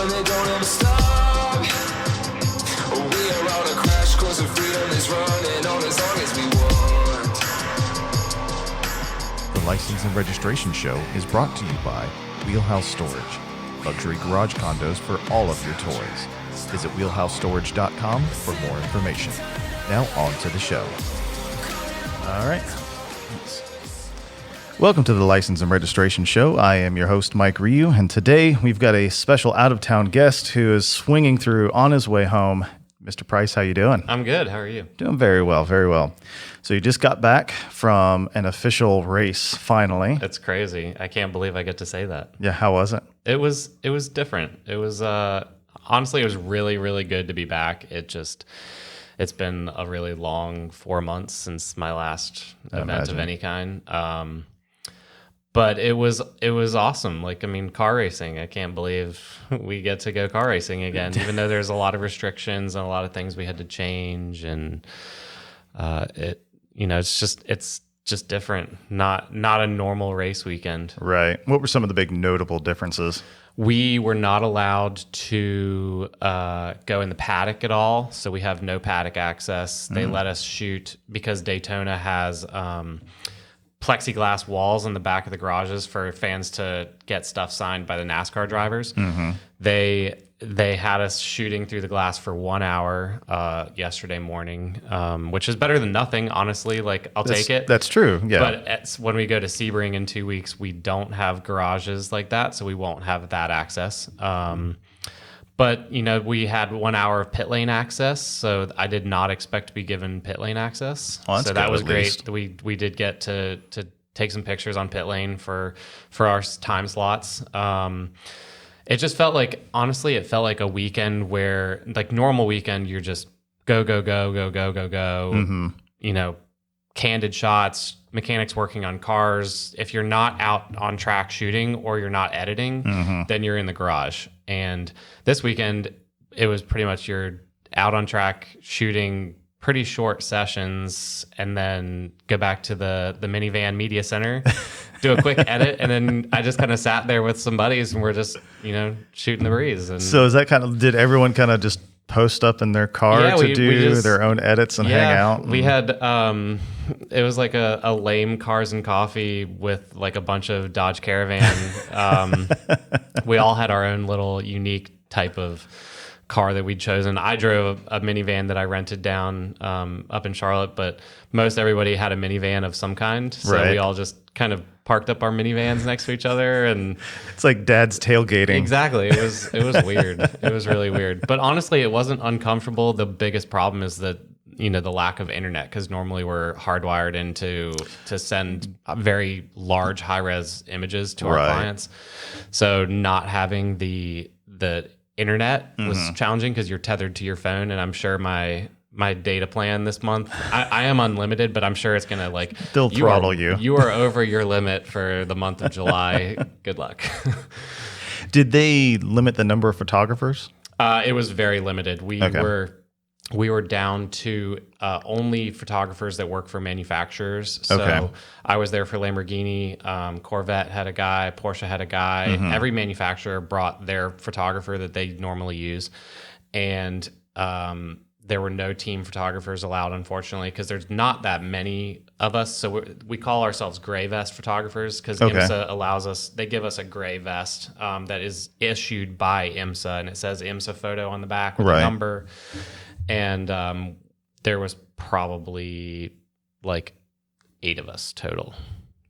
and they don't ever stop. We are on a crash course and freedom is running on as long as we want. The License and Registration Show is brought to you by WheelHouse Storage, luxury garage condos for all of your toys. Visit wheelhousestorage.com for more information. Now on to the show. All right. Welcome to the License and Registration Show. I am your host, Mike Ryu, and today we've got a special out-of-town guest who is swinging through on his way home. Mr. Price, how you doing? I'm good. How are you? Doing very well, very well. So you just got back from an official race, finally. It's crazy. I can't believe I get to say that. Yeah, how was it? It was different. It was honestly, it was really, really good to be back. It's been a really long 4 months since my last event of any kind. But it was awesome. Like, I mean, car racing, I can't believe we get to go car racing again, even though there's a lot of restrictions and a lot of things we had to change. And it's just different. Not a normal race weekend. Right. What were some of the big notable differences? We were not allowed to go in the paddock at all, so we have no paddock access. They let us shoot because Daytona has plexiglass walls in the back of the garages for fans to get stuff signed by the NASCAR drivers. Mm-hmm. They had us shooting through the glass for 1 hour yesterday morning, which is better than nothing, honestly. Like, I'll take it. That's true, yeah. But when we go to Sebring in 2 weeks, we don't have garages like that, so we won't have that access. But, we had 1 hour of pit lane access, so I did not expect to be given pit lane access. Oh, that's so that good, was at great. least. We did get to take some pictures on pit lane for our time slots. It just felt like, honestly, it felt like a weekend where, like, normal weekend, you're just go. Mm-hmm. Candid shots, mechanics working on cars. If you're not out on track shooting or you're not editing, then you're in the garage. And this weekend, it was pretty much you're out on track shooting pretty short sessions and then go back to the minivan media center, do a quick edit, and then I just kind of sat there with some buddies and we're just, shooting the breeze. And so is that did everyone kind of just post up in their car to do their own edits and hang out? We had, it was like a lame Cars and Coffee with like a bunch of Dodge Caravan. We all had our own little unique type of car that we'd chosen. I drove a minivan that I rented down up in Charlotte, but most everybody had a minivan of some kind. So we all just kind of parked up our minivans next to each other, and it's like dad's tailgating. Exactly. It was weird. It was really weird. But honestly, it wasn't uncomfortable. The biggest problem is that the lack of internet, because normally we're hardwired to send very large high-res images to our clients. So not having the internet was challenging because you're tethered to your phone, and I'm sure my data plan this month, I am unlimited, but I'm sure it's gonna they'll throttle you. You are over your limit for the month of July. Good luck. Did they limit the number of photographers? It was very limited. We were down to only photographers that work for manufacturers. So I was there for Lamborghini, Corvette had a guy, Porsche had a guy. Every manufacturer brought their photographer that they normally use. And there were no team photographers allowed, unfortunately, because there's not that many of us. So we call ourselves gray vest photographers because IMSA allows us, they give us a gray vest that is issued by IMSA, and it says IMSA photo on the back with a number. And there was probably like 8 of us total.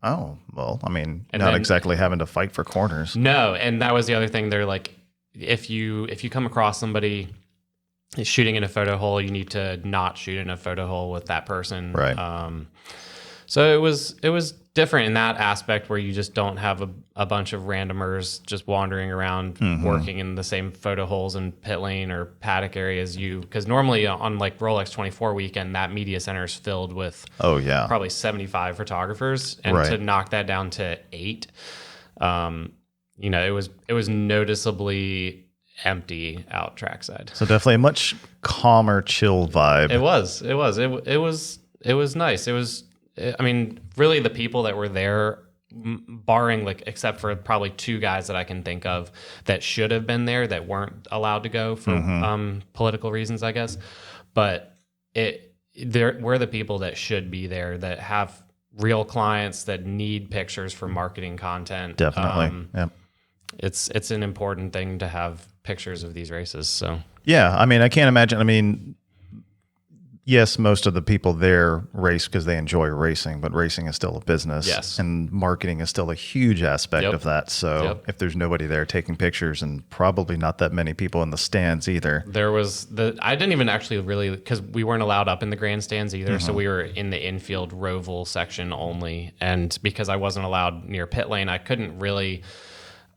Oh, well, I mean, not exactly having to fight for corners. No, and that was the other thing. They're like, if you come across somebody shooting in a photo hole, you need to not shoot in a photo hole with that person. Right. So it was different in that aspect where you just don't have a bunch of randomers just wandering around working in the same photo holes and pit lane or paddock area as you. Because normally on like Rolex 24 weekend, that media center is filled with probably 75 photographers, and to knock that down to 8, it was noticeably empty out trackside. So definitely a much calmer, chill vibe. It was nice. I mean, really the people that were there barring like except for probably 2 guys that I can think of that should have been there that weren't allowed to go for political reasons, I guess. But we're the people that should be there, that have real clients that need pictures for marketing content. Definitely. Yep. It's an important thing to have pictures of these races. So yeah, I mean, I can't imagine. I mean, yes, most of the people there race because they enjoy racing, but racing is still a business. Yes. And marketing is still a huge aspect of that. So if there's nobody there taking pictures, and probably not that many people in the stands either. I didn't even actually really, because we weren't allowed up in the grandstands either. So we were in the infield roval section only. And because I wasn't allowed near pit lane, I couldn't really,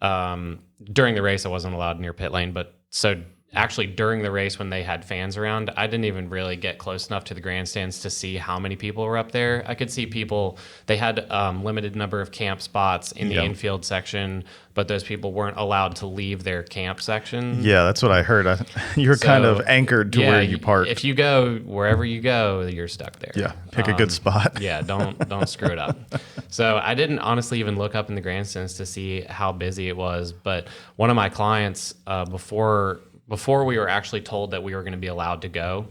during the race, I wasn't allowed near pit lane. But so actually during the race when they had fans around, I didn't even really get close enough to the grandstands to see how many people were up there. I could see people, they had limited number of camp spots in the infield section, but those people weren't allowed to leave their camp section. Yeah, that's what I heard. You're kind of anchored to where you park. If you go, wherever you go, you're stuck there. Yeah, pick a good spot. Yeah, don't screw it up. So I didn't honestly even look up in the grandstands to see how busy it was, but one of my clients, before we were actually told that we were going to be allowed to go,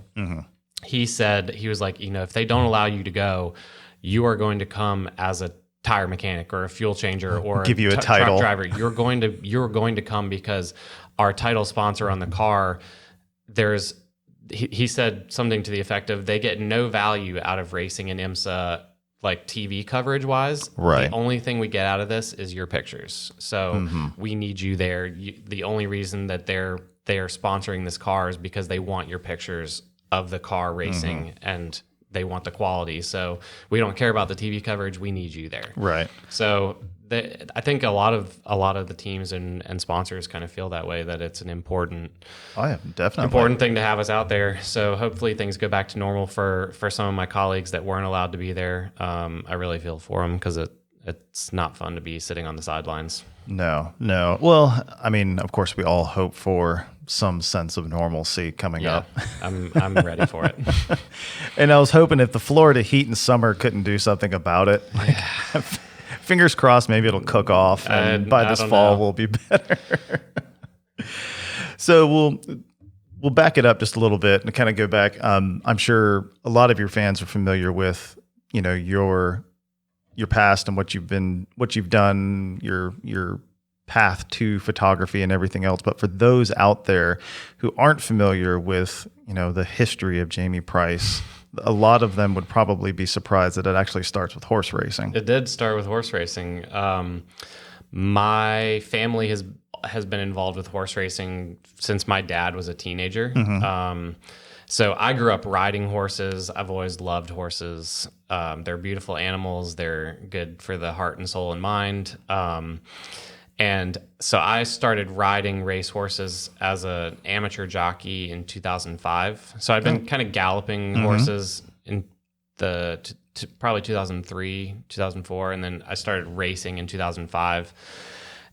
he said, he was like, if they don't allow you to go, you are going to come as a tire mechanic or a fuel changer or give you a title truck driver. You're going to come because our title sponsor on the car, he said something to the effect of, they get no value out of racing in IMSA, like TV coverage wise. Right. The only thing we get out of this is your pictures. So we need you there. The only reason that they are sponsoring this car is because they want your pictures of the car racing and they want the quality. So we don't care about the TV coverage. We need you there. Right. So I think a lot of the teams and sponsors kind of feel that way, that it's an important thing to have us out there. So hopefully things go back to normal for some of my colleagues that weren't allowed to be there. I really feel for them because it's not fun to be sitting on the sidelines. No. Well, I mean, of course, we all hope for some sense of normalcy coming up. I'm ready for it. And I was hoping if the Florida heat and summer couldn't do something about it, fingers crossed, maybe it'll cook off, and by this fall we'll be better. So we'll back it up just a little bit and kind of go back. I'm sure a lot of your fans are familiar with, your past and what you've done, your path to photography and everything else. But for those out there who aren't familiar with, the history of Jamey Price, a lot of them would probably be surprised that it actually starts with horse racing. It did start with horse racing. My family has been involved with horse racing since my dad was a teenager. So I grew up riding horses. I've always loved horses. They're beautiful animals. They're good for the heart and soul and mind. And so I started riding race horses as an amateur jockey in 2005. So I've been kind of galloping horses in probably 2003, 2004. And then I started racing in 2005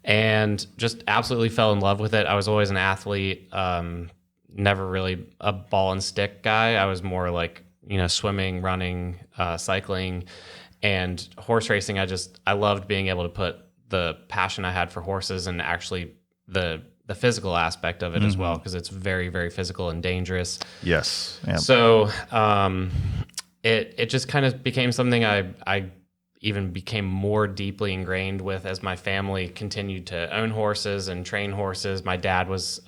and just absolutely fell in love with it. I was always an athlete. Never really a ball and stick guy. I was more like, swimming, running, cycling, and horse racing. I loved being able to put the passion I had for horses and actually the physical aspect of it as well, because it's very, very physical and dangerous. Yes. Yeah. So it just kind of became something I even became more deeply ingrained with as my family continued to own horses and train horses. My dad was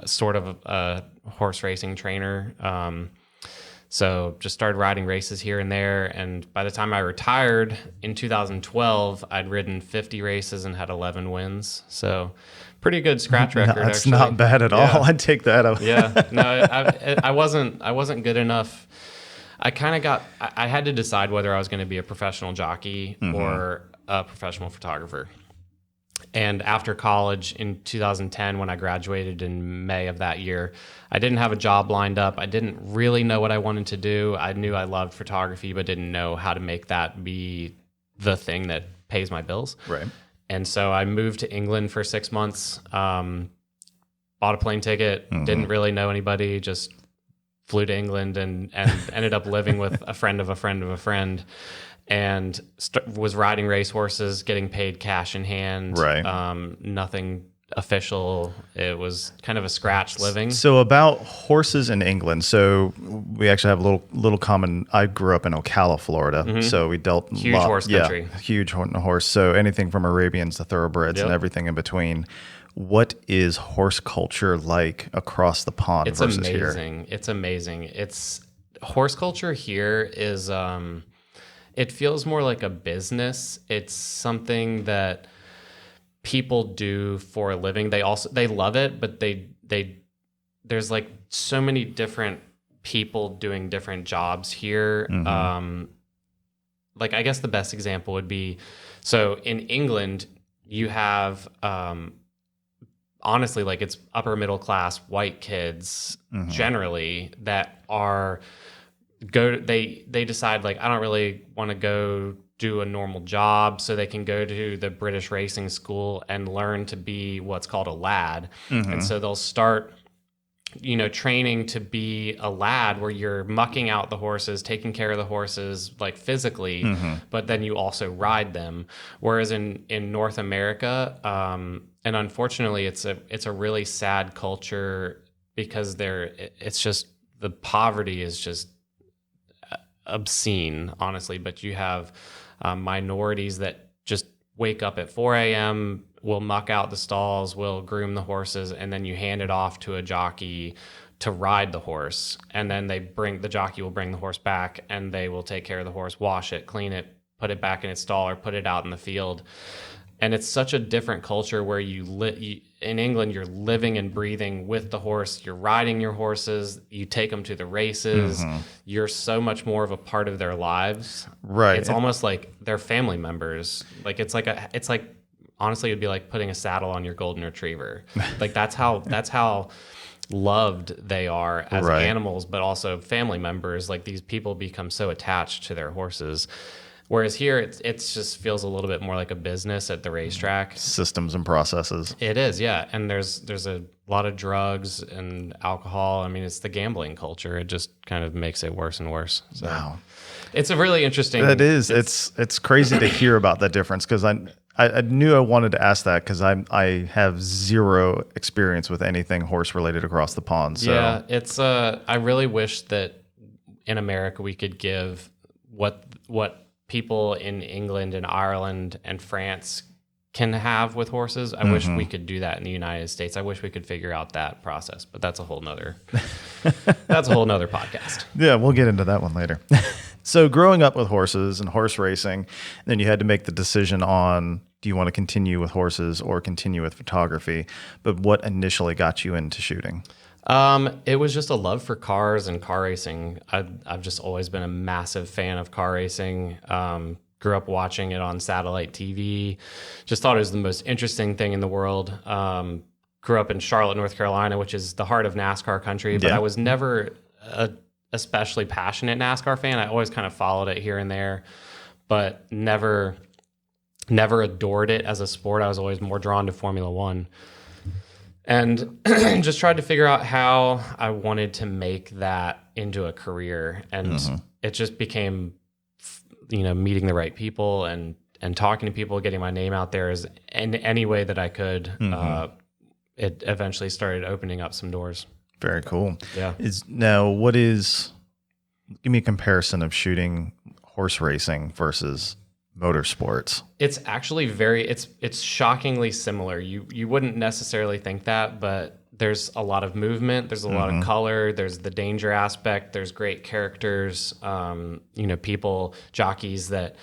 sort of a horse racing trainer. So just started riding races here and there. And by the time I retired in 2012, I'd ridden 50 races and had 11 wins. So pretty good scratch record. That's actually not bad at all. I'd take that up. Yeah. No, I wasn't good enough. I had to decide whether I was going to be a professional jockey or a professional photographer. And after college in 2010, when I graduated in May of that year, I didn't have a job lined up. I didn't really know what I wanted to do. I knew I loved photography, but didn't know how to make that be the thing that pays my bills. Right. And so I moved to England for 6 months, bought a plane ticket, didn't really know anybody, just flew to England and ended up living with a friend of a friend of a friend. and was riding racehorses, getting paid cash in hand. Right. Nothing official. It was kind of a scratch living. So about horses in England. So we actually have a little common. I grew up in Ocala, Florida. So we dealt Huge horse country. Yeah, huge horse. So anything from Arabians to thoroughbreds and everything in between. What is horse culture like across the pond versus amazing. here? It's amazing. Horse culture here is, it feels more like a business. It's something that people do for a living. They love it, but there's like so many different people doing different jobs here. Like I guess the best example would be, so in England, you have, honestly, like it's upper middle class white kids generally that they decide like, I don't really want to go do a normal job, so they can go to the British racing school and learn to be what's called a lad. And so they'll start, training to be a lad where you're mucking out the horses, taking care of the horses like physically, but then you also ride them. Whereas in North America, and unfortunately it's a really sad culture because it's just, the poverty is just obscene, honestly. But you have minorities that just wake up at 4 a.m., will muck out the stalls, will groom the horses, and then you hand it off to a jockey to ride the horse. And then the jockey will bring the horse back, and they will take care of the horse, wash it, clean it, put it back in its stall, or put it out in the field. And it's such a different culture where in England, you're living and breathing with the horse. You're riding your horses. You take them to the races. You're so much more of a part of their lives. Right. It's almost like they're family members. Like it's like honestly, it'd be like putting a saddle on your golden retriever. Like that's how loved they are as animals, but also family members. Like these people become so attached to their horses. Whereas here, it's just feels a little bit more like a business at the racetrack. Systems and processes. It is, yeah. And there's a lot of drugs and alcohol. I mean, it's the gambling culture. It just kind of makes it worse and worse. So wow. It's a really interesting... It is. It's crazy to hear about that difference, because I knew I wanted to ask that because I have zero experience with anything horse related across the pond. So. Yeah, it's I really wish that in America we could give what people in England and Ireland and France can have with horses. I wish we could do that in the United States. I wish we could figure out that process, but that's a whole nother podcast. Yeah, we'll get into that one later. So growing up with horses and horse racing, then you had to make the decision on, do you want to continue with horses or continue with photography? But what initially got you into shooting? It was just a love for cars and car racing. I've just always been a massive fan of car racing. Grew up watching it on satellite TV. Just thought it was the most interesting thing in the world. Grew up in Charlotte, North Carolina, which is the heart of NASCAR country, but I was never a especially passionate NASCAR fan. I always kind of followed it here and there, but never adored it as a sport. I was always more drawn to Formula One. And just tried to figure out how I wanted to make that into a career. And it just became, meeting the right people and talking to people, getting my name out there in any way that I could. It eventually started opening up some doors. Very cool. Yeah. Give me a comparison of shooting horse racing versus motorsports. It's actually it's shockingly similar. You wouldn't necessarily think that, but there's a lot of movement, there's a lot of color, there's the danger aspect, there's great characters, people, jockeys that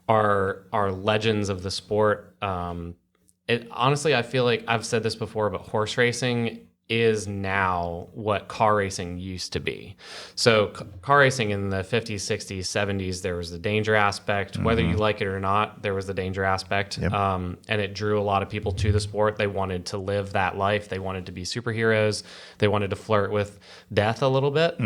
are legends of the sport. Honestly, I feel like I've said this before, but horse racing is now what car racing used to be. So car racing in the 50s, 60s, 70s, there was the danger aspect. Whether you like it or not, there was the danger aspect. Yep. And it drew a lot of people to the sport. They wanted to live that life. They wanted to be superheroes. They wanted to flirt with death a little bit.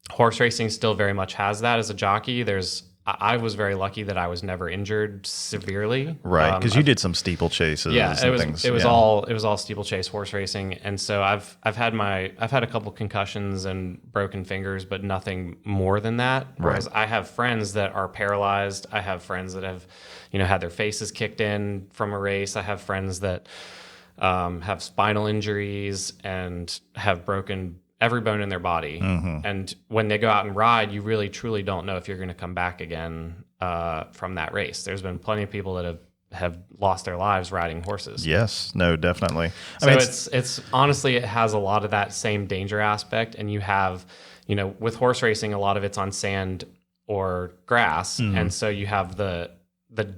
Horse racing still very much has that. As a jockey, there's I was very lucky that I was never injured severely. Right, because you did some steeplechases. Yeah, and things. It was all steeplechase horse racing, and so I've had a couple concussions and broken fingers, but nothing more than that. Whereas I have friends that are paralyzed. I have friends that have, had their faces kicked in from a race. I have friends that have spinal injuries and have broken every bone in their body. And when they go out and ride, you really truly don't know if you're going to come back again from that race. There's been plenty of people that have lost their lives riding horses. Yes, no, definitely. So it's honestly, it has a lot of that same danger aspect. And you have, with horse racing, a lot of it's on sand or grass. And so you have the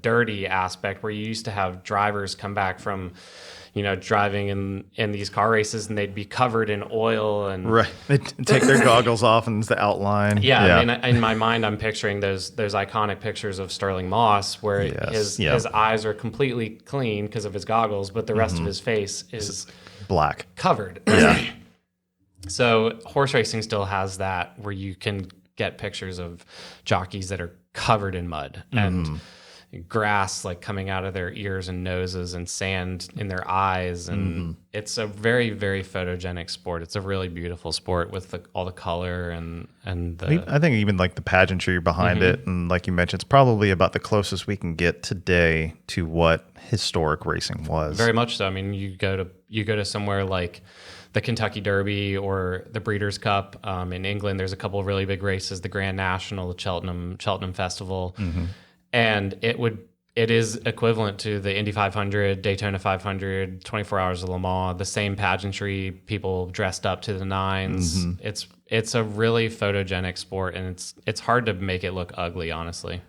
dirty aspect where you used to have drivers come back from, driving in these car races, and they'd be covered in oil and they take their goggles off and it's the outline. I mean, in my mind, I'm picturing those iconic pictures of Sterling Moss where his eyes are completely clean because of his goggles, but the rest of his face is black, covered. So horse racing still has that where you can get pictures of jockeys that are covered in mud and grass like coming out of their ears and noses and sand in their eyes, and it's a very, very photogenic sport. It's a really beautiful sport with all the color and I think even like the pageantry behind it, and like you mentioned, it's probably about the closest we can get today to what historic racing was. Very much so. I mean, you go to somewhere like the Kentucky Derby or the Breeders' Cup in England. There's a couple of really big races: the Grand National, the Cheltenham Festival. And it is equivalent to the Indy 500, Daytona 500, 24 Hours of Le Mans, the same pageantry, people dressed up to the nines. It's a really photogenic sport, and it's hard to make it look ugly, honestly.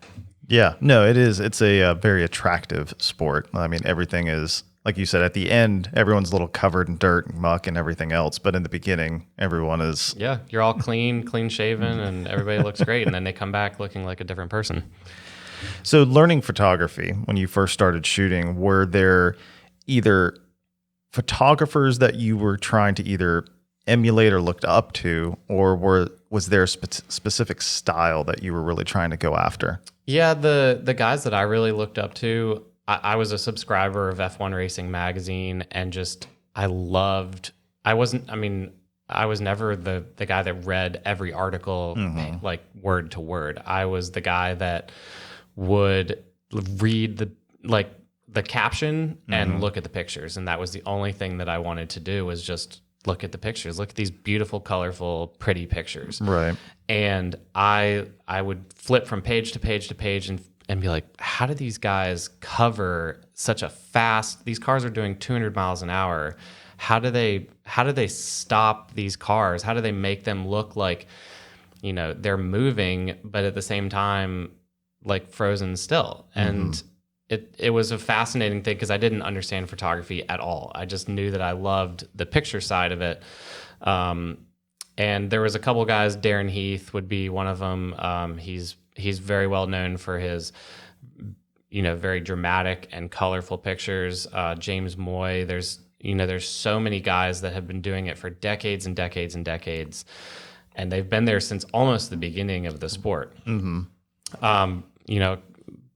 Yeah, no, it is. It's a very attractive sport. I mean, everything is, like you said, at the end, everyone's a little covered in dirt and muck and everything else. But in the beginning, everyone is... Yeah, you're all clean shaven, and everybody looks great. And then they come back looking like a different person. So learning photography, when you first started shooting, were there either photographers that you were trying to either emulate or looked up to, or was there a specific style that you were really trying to go after? Yeah, the guys that I really looked up to, I was a subscriber of F1 Racing Magazine, and I was never the guy that read every article like word to word. I was the guy that would read the caption and look at the pictures, and that was the only thing that I wanted to do, was just look at the pictures, look at these beautiful, colorful, pretty pictures. Right. And I would flip from page to page to page and be like, how do these guys cover such a fast? These cars are doing 200 miles an hour. How do they stop these cars? How do they make them look like, they're moving, but at the same time, like frozen still? And it was a fascinating thing because I didn't understand photography at all. I just knew that I loved the picture side of it. And there was a couple guys. Darren Heath would be one of them. He's very well known for his very dramatic and colorful pictures. James Moy. There's so many guys that have been doing it for decades and decades and decades, and they've been there since almost the beginning of the sport.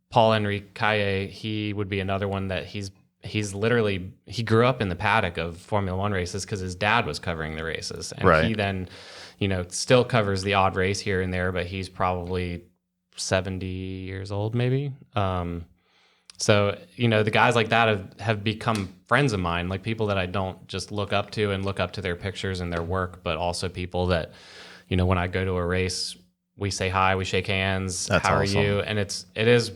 Paul-Henri Caillet, he would be another one that he grew up in the paddock of Formula One races because his dad was covering the races. And he then, still covers the odd race here and there, but he's probably 70 years old, maybe. So, the guys like that have become friends of mine, like people that I don't just look up to and look up to their pictures and their work, but also people that, when I go to a race, we say hi, we shake hands. That's How awesome. are you? And it is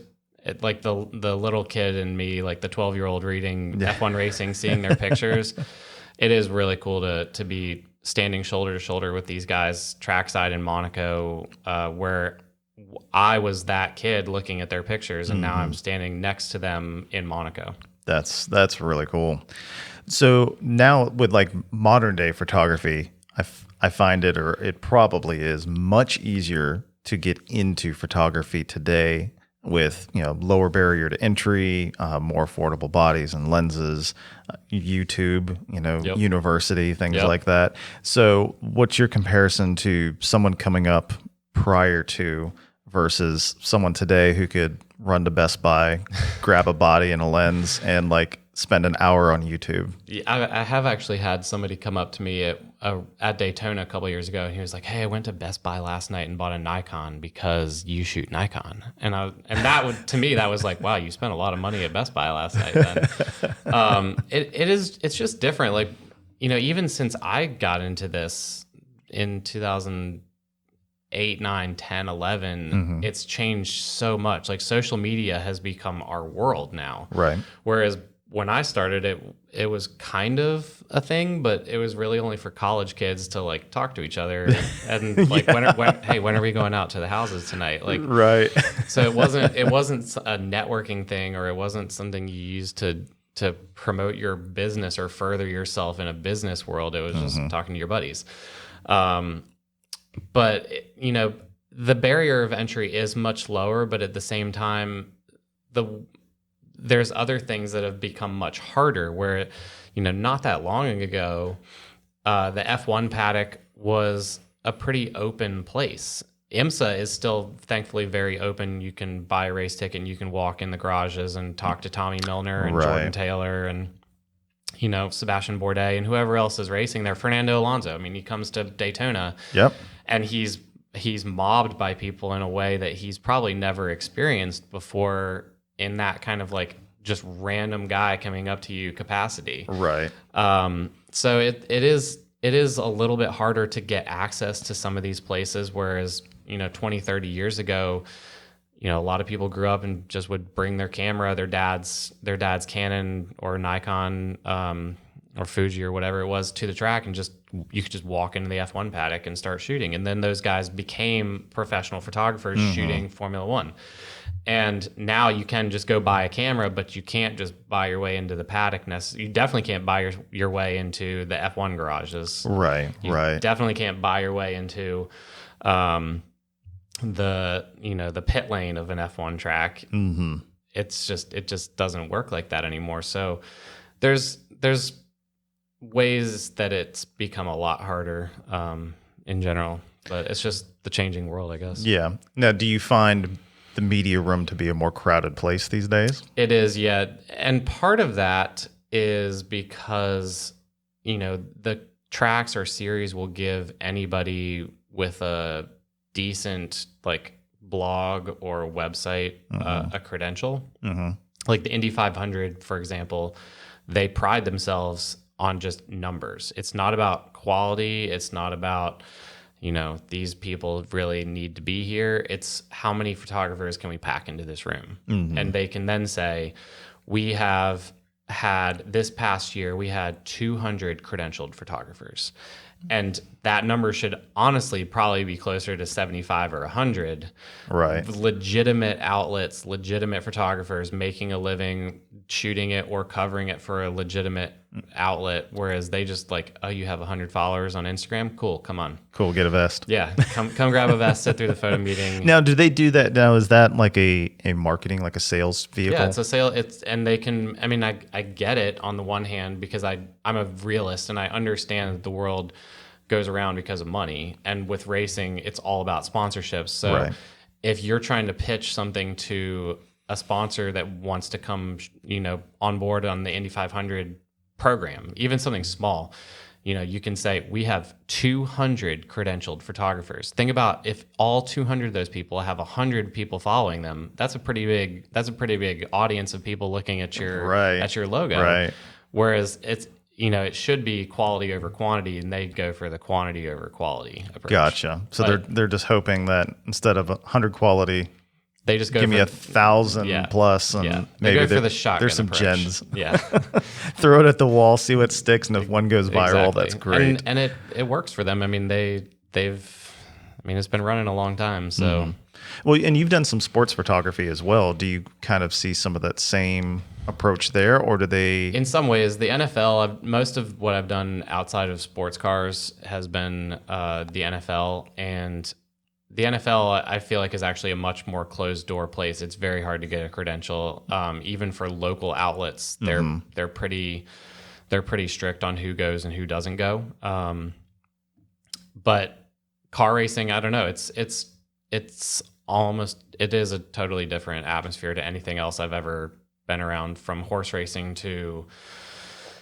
like the little kid in me, like the 12-year-old reading F1 Racing, seeing their pictures. It is really cool to be standing shoulder to shoulder with these guys trackside in Monaco, where I was that kid looking at their pictures, and now I'm standing next to them in Monaco. That's really cool. So now with like modern day photography, I find it probably is much easier to get into photography today with, lower barrier to entry, more affordable bodies and lenses, YouTube, university, things like that. So what's your comparison to someone coming up prior to versus someone today who could run to Best Buy, grab a body and a lens, and like spend an hour on YouTube. Yeah, I have actually had somebody come up to me at Daytona a couple of years ago, and he was like, "Hey, I went to Best Buy last night and bought a Nikon because you shoot Nikon." And that would, to me, that was like, wow, you spent a lot of money at Best Buy last night. Then it's just different. Like, you know, even since I got into this in 2008, 9, 10, 11, it's changed so much. Like, social media has become our world now. Right. Whereas when I started, it was kind of a thing, but it was really only for college kids to like talk to each other and like, when are we going out to the houses tonight? Like, right. So it wasn't a networking thing, or it wasn't something you used to promote your business or further yourself in a business world. It was just talking to your buddies. But you know, the barrier of entry is much lower, but at the same time, there's other things that have become much harder where, you know, not that long ago, the F1 paddock was a pretty open place. IMSA is still thankfully very open. You can buy a race ticket and you can walk in the garages and talk to Tommy Milner and Jordan Taylor and, you know, Sebastian Bourdais and whoever else is racing there. Fernando Alonso. I mean, he comes to Daytona and he's mobbed by people in a way that he's probably never experienced before, in that kind of like just random guy coming up to you capacity. Right. So it is a little bit harder to get access to some of these places, whereas, you know, 20, 30 years ago, you know, a lot of people grew up and just would bring their camera, their dad's Canon or Nikon, or Fuji or whatever it was, to the track, and you could just walk into the F1 paddock and start shooting. And then those guys became professional photographers shooting Formula One. And now you can just go buy a camera, but you can't just buy your way into the paddock. You definitely can't buy your way into the F1 garages. Right, you definitely can't buy your way into the pit lane of an F1 track. It just doesn't work like that anymore. So there's ways that it's become a lot harder in general, but it's just the changing world, I guess. Yeah. Now, do you find the media room to be a more crowded place these days? It is, yeah. And part of that is because, you know, the tracks or series will give anybody with a decent like blog or website a credential. Like the Indy 500, for example, they pride themselves on just numbers. It's not about quality. It's not about, you know, these people really need to be here. It's how many photographers can we pack into this room? And they can then say, we have had, this past year, we had 200 credentialed photographers. And that number should honestly probably be closer to 75 or 100. Right. Legitimate outlets, legitimate photographers making a living shooting it or covering it for a legitimate outlet, whereas they just like, oh, you have 100 followers on Instagram? Cool, come on. Cool, get a vest. Yeah, come grab a vest, sit through the photo meeting. Now, do they do that now? Is that like a marketing, like a sales vehicle? Yeah, it's a sale. And they can, I mean, I get it on the one hand because I'm a realist and I understand that the world goes around because of money. And with racing, it's all about sponsorships. So if you're trying to pitch something to a sponsor that wants to come, you know, on board on the Indy 500 program, even something small, you know, you can say, we have 200 credentialed photographers. Think about if all 200 of those people have 100 people following them. That's a pretty big audience of people looking at your logo. Right. Whereas it's, you know, it should be quality over quantity, and they go for the quantity over quality approach. Gotcha. So they're just hoping that instead of 100 quality, they just go give me 1,000 plus, and maybe go for the shotgun there's some approach. gems. Yeah, throw it at the wall, see what sticks, and if one goes viral, that's great. And it works for them. I mean, it's been running a long time. So, well, and you've done some sports photography as well. Do you kind of see some of that same approach there, or do they? In some ways, the NFL. Most of what I've done outside of sports cars has been the NFL, and the NFL, I feel like, is actually a much more closed door place. It's very hard to get a credential, even for local outlets. They're pretty strict on who goes and who doesn't go. But car racing, I don't know. It's it is a totally different atmosphere to anything else I've ever been around, from horse racing to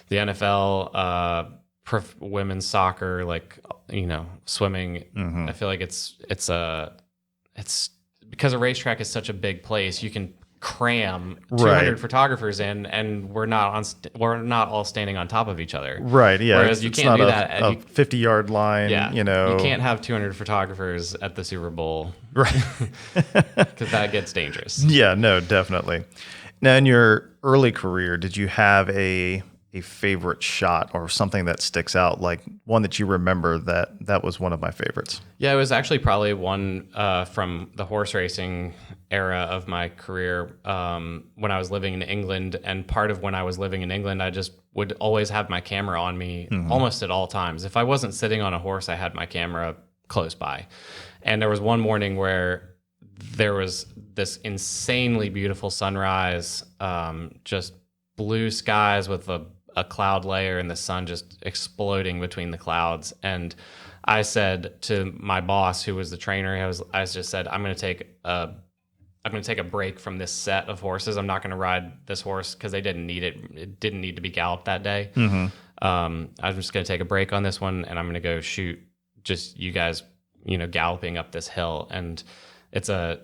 the NFL, women's soccer, like, swimming. I feel like it's because a racetrack is such a big place, you can cram 200 photographers in, and we're not all standing on top of each other. Right. Yeah. Whereas you can't do that at a 50-yard line. Yeah. You can't have 200 photographers at the Super Bowl. Right. Because that gets dangerous. Yeah, no, definitely. Now, in your early career, did you have a favorite shot or something that sticks out, like one that you remember that was one of my favorites? Yeah, it was actually probably one from the horse racing era of my career, when I was living in England. And part of when I was living in England, I just would always have my camera on me almost at all times. If I wasn't sitting on a horse, I had my camera close by. And there was one morning where there was this insanely beautiful sunrise, just blue skies with a cloud layer and the sun just exploding between the clouds. And I said to my boss, who was the trainer, I just said, I'm going to take a break from this set of horses. I'm not going to ride this horse because they didn't need it. It didn't need to be galloped that day. I'm just going to take a break on this one, and I'm going to go shoot just you guys, galloping up this hill. And it's a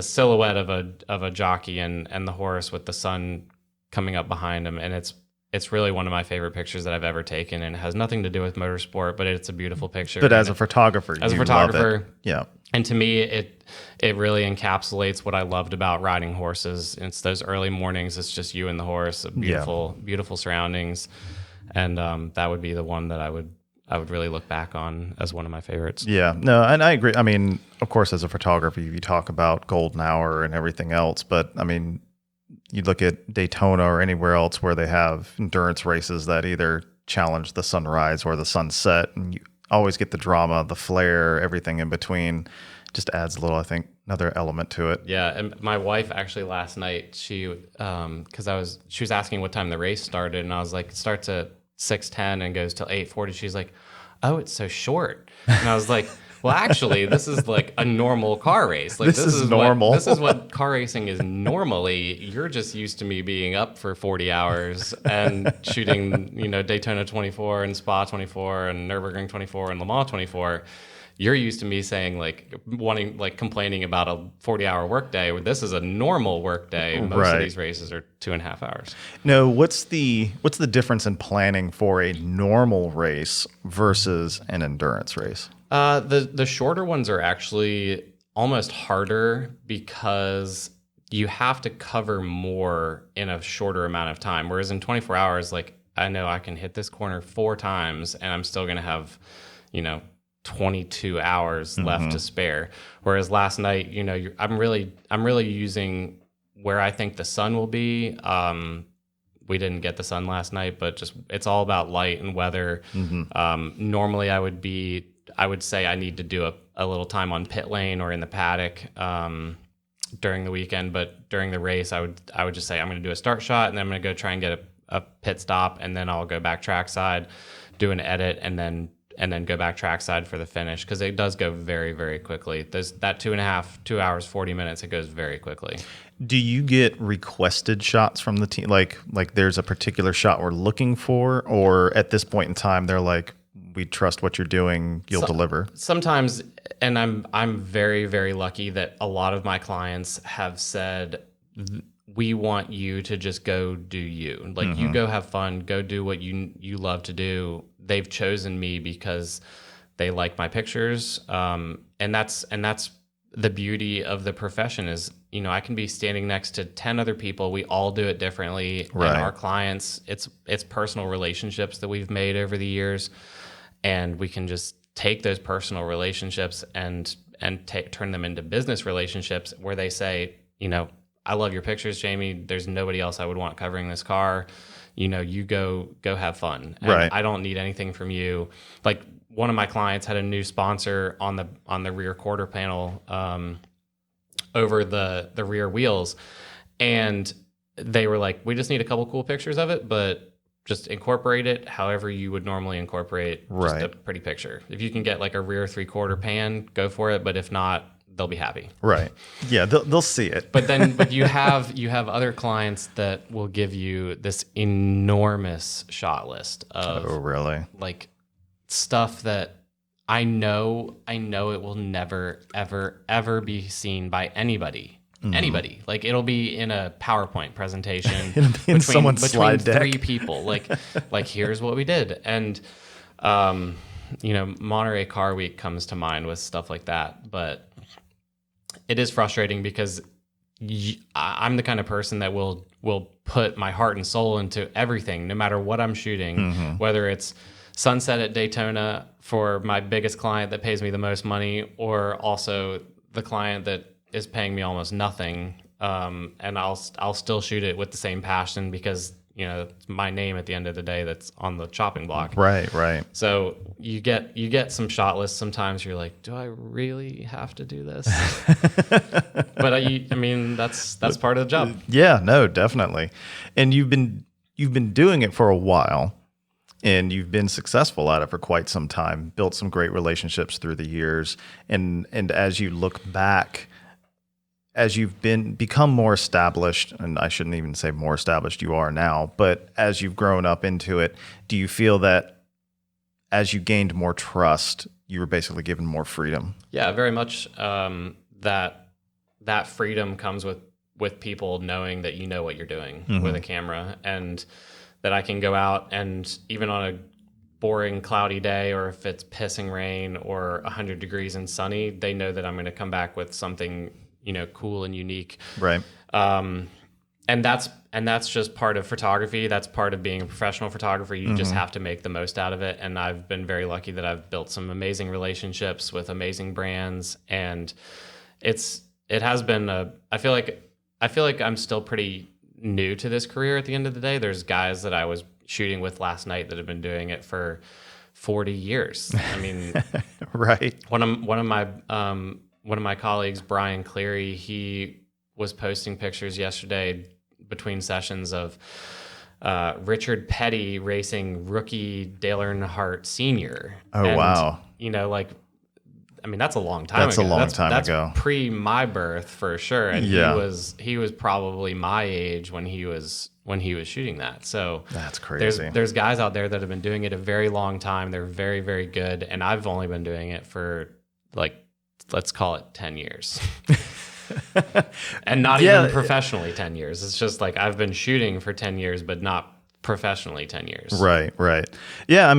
silhouette of a jockey and the horse with the sun coming up behind him. And it's really one of my favorite pictures that I've ever taken, and it has nothing to do with motorsport, but it's a beautiful picture. But as a photographer, love it. Yeah. And to me, it really encapsulates what I loved about riding horses. It's those early mornings. It's just you and the horse, beautiful surroundings, and that would be the one that I would really look back on as one of my favorites. Yeah, no, and I agree. I mean, of course, as a photographer, you talk about golden hour and everything else, but I mean, you look at Daytona or anywhere else where they have endurance races that either challenge the sunrise or the sunset, and you always get the drama, the flair, everything in between. Just adds a little, I think, another element to it. Yeah, and my wife actually last night, she was asking what time the race started, and I was like, it starts at 6:10 and goes till 8:40. She's like, oh, it's so short. And I was like, well, actually, this is like a normal car race. Like this is normal. This is what car racing is normally. You're just used to me being up for 40 hours and shooting, Daytona 24 and Spa 24 and Nürburgring 24 and Le Mans 24. You're used to me saying complaining about a 40-hour workday. This is a normal workday. Most of these races are 2.5 hours. No, what's the difference in planning for a normal race versus an endurance race? The shorter ones are actually almost harder because you have to cover more in a shorter amount of time. Whereas in 24 hours, like, I know I can hit this corner 4 times and I'm still going to have, 22 hours left to spare. Whereas last night, I'm really using where I think the sun will be. We didn't get the sun last night, but just it's all about light and weather. Normally I would say I need to do a little time on pit lane or in the paddock during the weekend, but during the race I would just say I'm going to do a start shot, and then I'm going to go try and get a pit stop, and then I'll go back trackside, do an edit, and then go back trackside for the finish, because it does go very, very quickly. There's that 2 hours, 40 minutes, it goes very quickly. Do you get requested shots from the team? Like there's a particular shot we're looking for, or at this point in time, they're like, we trust what you're doing, you'll deliver? Sometimes, and I'm very, very lucky that a lot of my clients have said, we want you to just go do you. Like, you go have fun, go do what you love to do. They've chosen me because they like my pictures. And that's the beauty of the profession is, I can be standing next to 10 other people. We all do it differently. Right. And our clients, it's personal relationships that we've made over the years. And we can just take those personal relationships and turn them into business relationships where they say, I love your pictures, Jamey. There's nobody else I would want covering this car. You go have fun. And right. I don't need anything from you. Like, one of my clients had a new sponsor on the rear quarter panel over the rear wheels, and they were like, we just need a couple cool pictures of it, but just incorporate it however you would normally incorporate just a pretty picture. If you can get like a rear 3/4 pan, go for it. But if not, they'll be happy. Right. Yeah, they'll see it. But you have other clients that will give you this enormous shot list of really? Like stuff that I know it will never ever be seen by anybody. Anybody. Like it'll be in a PowerPoint presentation between three people. Like here's what we did. And Monterey Car Week comes to mind with stuff like that, but it is frustrating because I'm the kind of person that will put my heart and soul into everything, no matter what I'm shooting, whether it's sunset at Daytona for my biggest client that pays me the most money, or also the client that is paying me almost nothing. And I'll still shoot it with the same passion because, it's my name at the end of the day that's on the chopping block. Right. So you get some shot lists. Sometimes you're like, do I really have to do this? But I mean, that's part of the job. Yeah, no, definitely. And you've been doing it for a while, and you've been successful at it for quite some time, built some great relationships through the years. And as you look back, as you've become more established, and I shouldn't even say more established you are now, but as you've grown up into it, do you feel that as you gained more trust, you were basically given more freedom? Yeah, very much. That freedom comes with people knowing that you know what you're doing with a camera, and that I can go out and even on a boring cloudy day, or if it's pissing rain or 100 degrees and sunny, they know that I'm going to come back with something cool and unique. Right. And that's just part of photography. That's part of being a professional photographer. You just have to make the most out of it. And I've been very lucky that I've built some amazing relationships with amazing brands. And it has been I feel like I'm still pretty new to this career at the end of the day. There's guys that I was shooting with last night that have been doing it for 40 years. I mean, right. One of my colleagues, Brian Cleary, he was posting pictures yesterday between sessions of Richard Petty racing rookie Dale Earnhardt Sr. Oh, and, wow. That's a long time ago. That's pre my birth for sure. And he was probably my age when he was shooting that. So that's crazy. There's guys out there that have been doing it a very long time. They're very, very good. And I've only been doing it for let's call it 10 years. And not even professionally 10 years. It's just like I've been shooting for 10 years, but not professionally 10 years. Right. Yeah,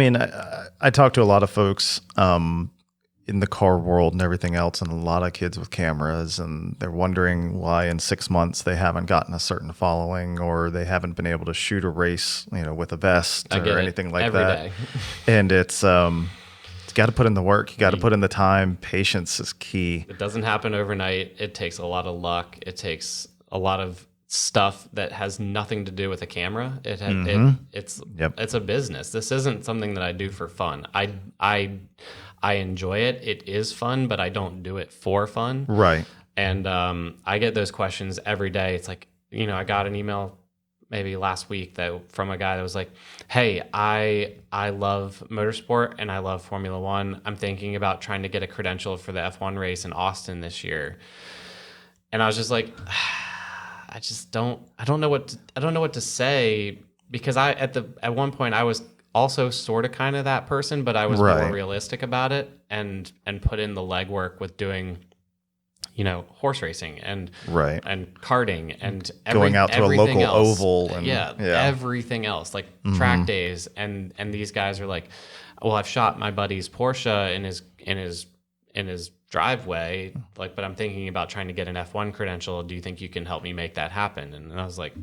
I talk to a lot of folks in the car world and everything else, and a lot of kids with cameras, and they're wondering why in 6 months they haven't gotten a certain following, or they haven't been able to shoot a race, with a vest or anything like that. Every day. And it's you got to put in the work. You got to put in the time. Patience is key. It doesn't happen overnight. It takes a lot of luck. It takes a lot of stuff that has nothing to do with a camera. It's a business. This isn't something that I do for fun. I enjoy it. It is fun, but I don't do it for fun. Right. And I get those questions every day. It's like, I got an email maybe last week from a guy that was like, hey, I love motorsport and I love Formula One. I'm thinking about trying to get a credential for the F1 race in Austin this year. And I was just like, I don't know what to say, because at one point I was also sort of kind of that person, but I was more realistic about it and put in the legwork with doing horse racing and karting and going out to a local else. Oval and everything else, like track days. And these guys are like, well, I've shot my buddy's Porsche in his driveway, but I'm thinking about trying to get an F1 credential. Do you think you can help me make that happen? And I was like,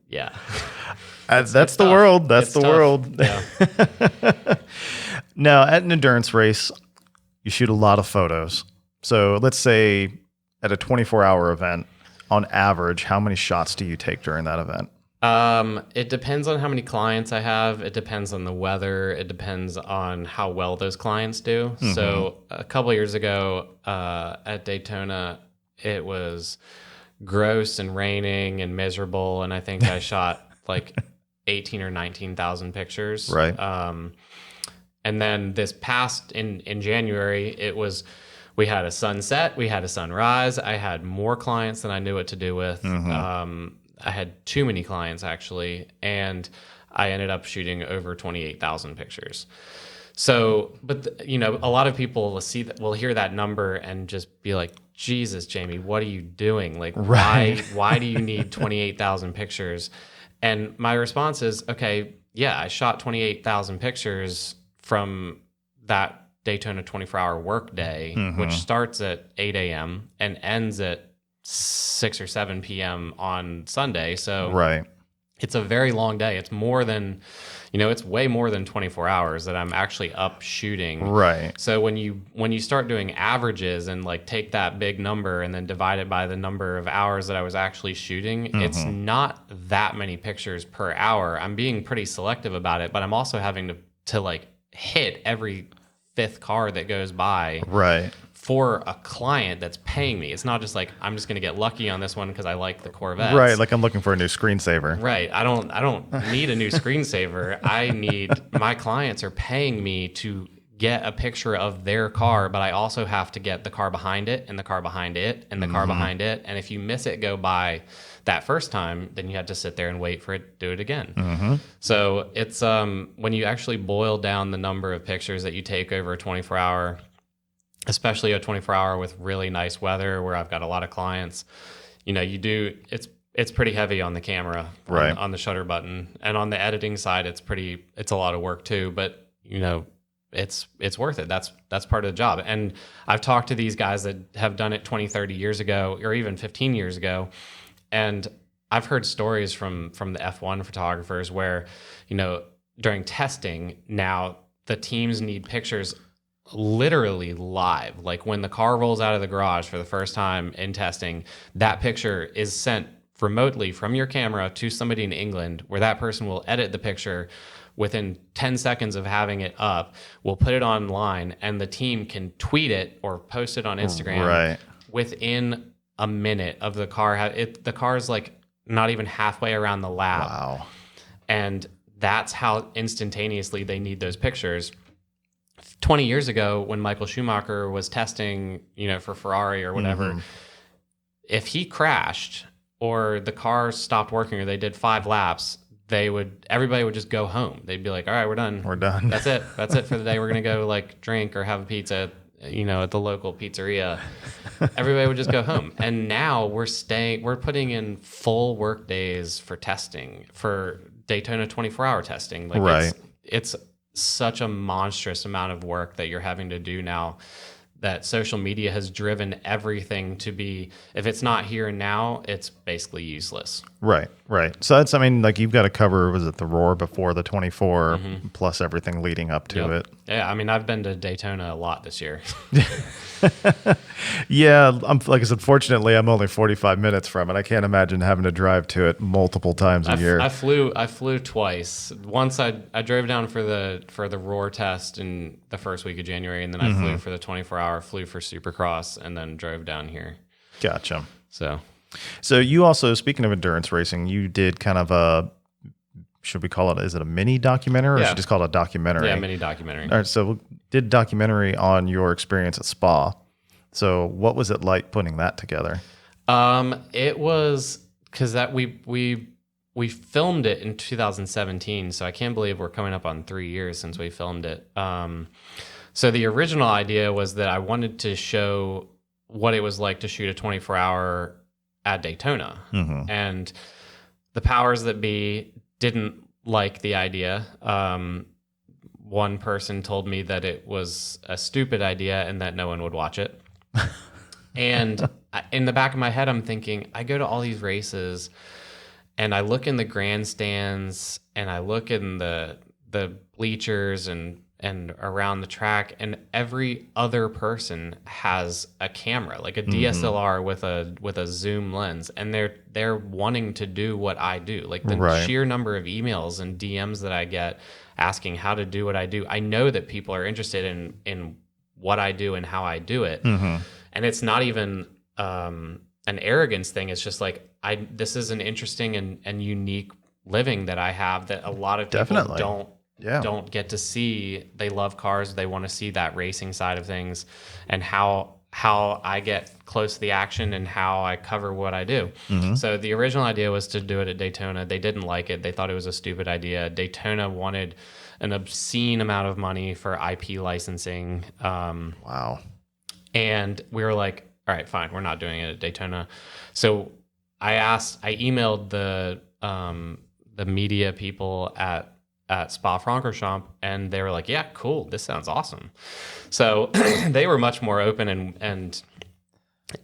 yeah. That's the world. That's the world. Yeah. Now, at an endurance race, you shoot a lot of photos. So let's say at a 24-hour event, on average, how many shots do you take during that event? It depends on how many clients I have. It depends on the weather. It depends on how well those clients do. Mm-hmm. So a couple of years ago at Daytona, it was gross and raining and miserable, and I think I shot like 18 or 19,000 pictures. Right. And then this past in January, we had a sunset, we had a sunrise. I had more clients than I knew what to do with. I had too many clients actually, and I ended up shooting over 28,000 pictures. So, but a lot of people will hear that number and just be like, Jesus, Jamey, what are you doing? Like, why do you need 28,000 pictures? And my response is, okay, yeah, I shot 28,000 pictures from that Daytona 24-hour work day, which starts at 8 a.m. and ends at 6 or 7 p.m. on Sunday. So it's a very long day. It's more than, it's way more than 24 hours that I'm actually up shooting. Right. So when you start doing averages and like take that big number and then divide it by the number of hours that I was actually shooting, it's not that many pictures per hour. I'm being pretty selective about it, but I'm also having to like hit every fifth car that goes by. Right. For a client that's paying me. It's not just like I'm just going to get lucky on this one because I like the Corvettes. Right, like I'm looking for a new screensaver. Right. I don't need a new screensaver. My clients are paying me to get a picture of their car, but I also have to get the car behind it and the car behind it and the car behind it. And if you miss it go by that first time, then you have to sit there and wait for it to do it again. So it's when you actually boil down the number of pictures that you take over a 24-hour, especially a 24-hour with really nice weather where I've got a lot of clients, it's pretty heavy on the camera, on the shutter button, and on the editing side, it's a lot of work too, but it's worth it. That's part of the job. And I've talked to these guys that have done it 20, 30 years ago, or even 15 years ago. And I've heard stories from the F1 photographers where, during testing now the teams need pictures literally live. Like when the car rolls out of the garage for the first time in testing, that picture is sent remotely from your camera to somebody in England, where that person will edit the picture within 10 seconds of having it up, will put it online, and the team can tweet it or post it on Instagram within a minute of the car. The car is like not even halfway around the lap. Wow. And that's how instantaneously they need those pictures. 20 years ago, when Michael Schumacher was testing, for Ferrari or whatever, if he crashed or the car stopped working or they did 5 laps, everybody would just go home. They'd be like, all right, we're done. We're done. That's it. That's it for the day. We're going to go like drink or have a pizza, at the local pizzeria. Everybody would just go home. And now we're putting in full work days for testing, for Daytona 24-hour testing. Like it's such a monstrous amount of work that you're having to do now, that social media has driven everything to be, if it's not here and now, it's basically useless. Right. So that's, like you've got to cover, was it the Roar before the 24 plus everything leading up to it? Yeah. I've been to Daytona a lot this year. Yeah. Like I said, fortunately I'm only 45 minutes from it. I can't imagine having to drive to it multiple times a year. I flew twice. Once I drove down for the Roar test in the first week of January, and then I flew for the 24-hour, flew for Supercross, and then drove down here. Gotcha. So you also, speaking of endurance racing, you did kind of a, should we call it, is it a mini documentary or should we just call it a documentary? Yeah, mini documentary. All right, so we did a documentary on your experience at Spa. So what was it like putting that together? It was, because that we filmed it in 2017, so I can't believe we're coming up on 3 years since we filmed it. So the original idea was that I wanted to show what it was like to shoot a 24-hour at Daytona. And the powers that be didn't like the idea. One person told me that it was a stupid idea and that no one would watch it. And in the back of my head, I'm thinking, I go to all these races and I look in the grandstands and I look in the bleachers and around the track, and every other person has a camera, like a DSLR with a zoom lens, and they're wanting to do what I do. Like the sheer number of emails and DMs that I get asking how to do what I do. I know that people are interested in what I do and how I do it. And it's not even an arrogance thing. It's just like, this is an interesting and unique living that I have that a lot of people don't get to see. They love cars. They want to see that racing side of things, and how I get close to the action and how I cover what I do. So the original idea was to do it at Daytona. They didn't like it. They thought it was a stupid idea. Daytona wanted an obscene amount of money for IP licensing. Wow. And we were like, all right, fine, we're not doing it at Daytona. So I emailed the media people at Spa-Francorchamps, and they were like, yeah, cool, this sounds awesome. So they were much more open and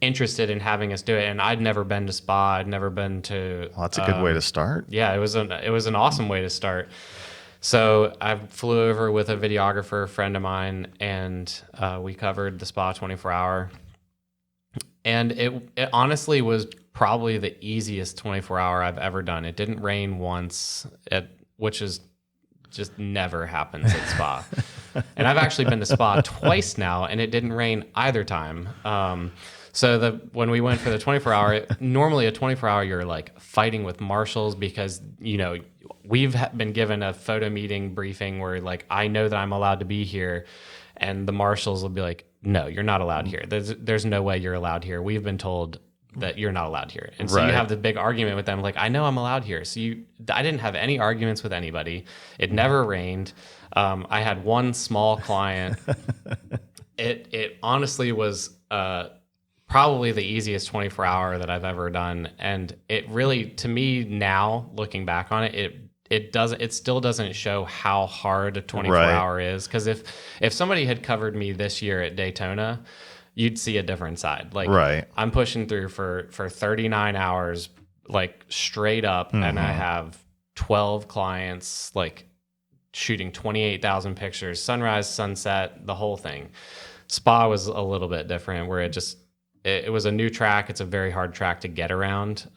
interested in having us do it. And I'd never been to Spa. I'd never been to... Well, that's a good way to start. Yeah, it was an awesome way to start. So I flew over with a videographer, a friend of mine, and we covered the Spa 24-hour. And it honestly was probably the easiest 24-hour I've ever done. It didn't rain once, which is just never happens at Spa. And I've actually been to Spa twice now, and it didn't rain either time. So when we went for the 24-hour, normally a 24-hour you're like fighting with marshals because, you know, we've been given a photo meeting briefing where like, I know that I'm allowed to be here, and the marshals will be like, no, you're not allowed here. There's no way you're allowed here. We've been told that you're not allowed here. And so you have the big argument with them, like, I know I'm allowed here. So I didn't have any arguments with anybody. It never rained. I had one small client. It honestly was probably the easiest 24-hour that I've ever done. And it really, to me now, looking back on it, it still doesn't show how hard a 24-hour is. Because if somebody had covered me this year at Daytona, you'd see a different side. Like, I'm pushing through for 39 hours, like straight up, and I have 12 clients, like shooting 28,000 pictures, sunrise, sunset, the whole thing. Spa was a little bit different, where it was a new track. It's a very hard track to get around,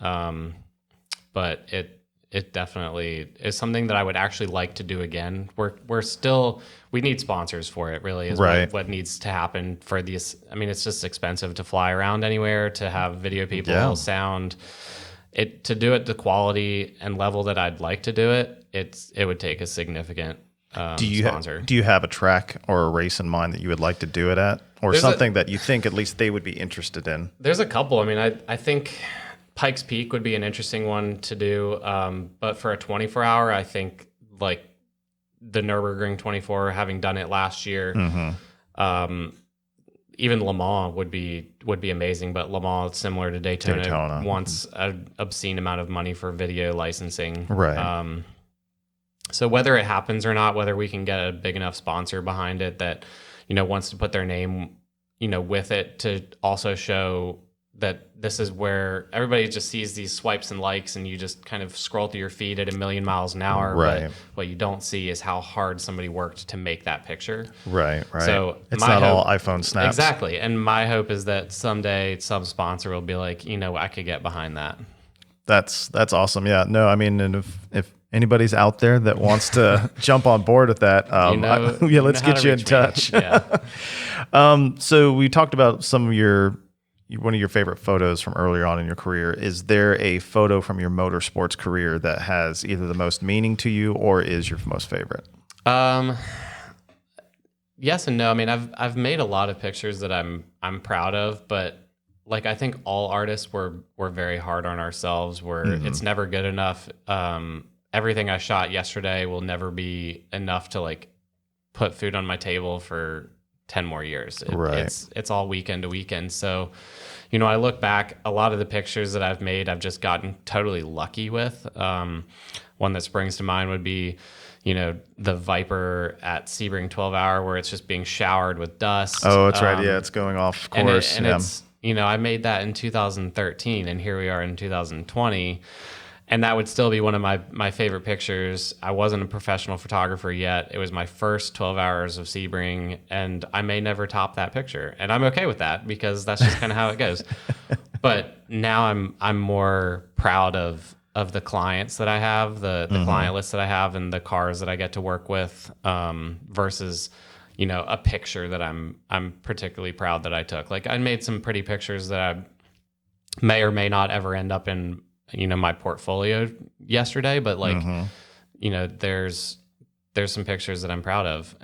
but it definitely is something that I would actually like to do again. We need sponsors for it, really, is what needs to happen for these. I mean, it's just expensive to fly around anywhere, to have video people, sound. To do it the quality and level that I'd like to do it, it would take a significant sponsor. Do you have a track or a race in mind that you would like to do it at? Or something that you think at least they would be interested in? There's a couple. I mean, I think Pikes Peak would be an interesting one to do. But for a 24-hour, I think like the Nürburgring 24, having done it last year, even Le Mans would be amazing. But Le Mans, similar to Daytona. Wants an obscene amount of money for video licensing. Right. So whether it happens or not, whether we can get a big enough sponsor behind it that, you know, wants to put their name, you know, with it to also show that this is where everybody just sees these swipes and likes, and you just kind of scroll through your feed at 1,000,000 miles an hour. Right. But what you don't see is how hard somebody worked to make that picture. Right. So it's not all iPhone snaps. Exactly. And my hope is that someday some sponsor will be like, you know, I could get behind that. That's awesome. Yeah. No, I mean, and if anybody's out there that wants to jump on board with that, let's get you in touch. So we talked about some of one of your favorite photos from earlier on in your career. Is there a photo from your motorsports career that has either the most meaning to you or is your most favorite? Yes and no. I mean, I've made a lot of pictures that I'm proud of, but like, I think all artists we're very hard on ourselves, where it's never good enough. Everything I shot yesterday will never be enough to like put food on my table for 10 more years. It's all weekend to weekend. So, you know, I look back, a lot of the pictures that I've made, I've just gotten totally lucky with. One that springs to mind would be, you know, the Viper at Sebring 12-hour, where it's just being showered with dust. Oh, that's right. Yeah, it's going off course. And it's, you know, I made that in 2013, and here we are in 2020. And that would still be one of my favorite pictures. I wasn't a professional photographer yet. It was my first 12 hours of Sebring, and I may never top that picture. And I'm okay with that, because that's just kind of how it goes. But now I'm more proud of the clients that I have, the client list that I have, and the cars that I get to work with, versus, you know, a picture that I'm particularly proud that I took. Like, I made some pretty pictures that I may or may not ever end up in, you know, my portfolio yesterday, but like, you know, there's there's some pictures that I'm proud of,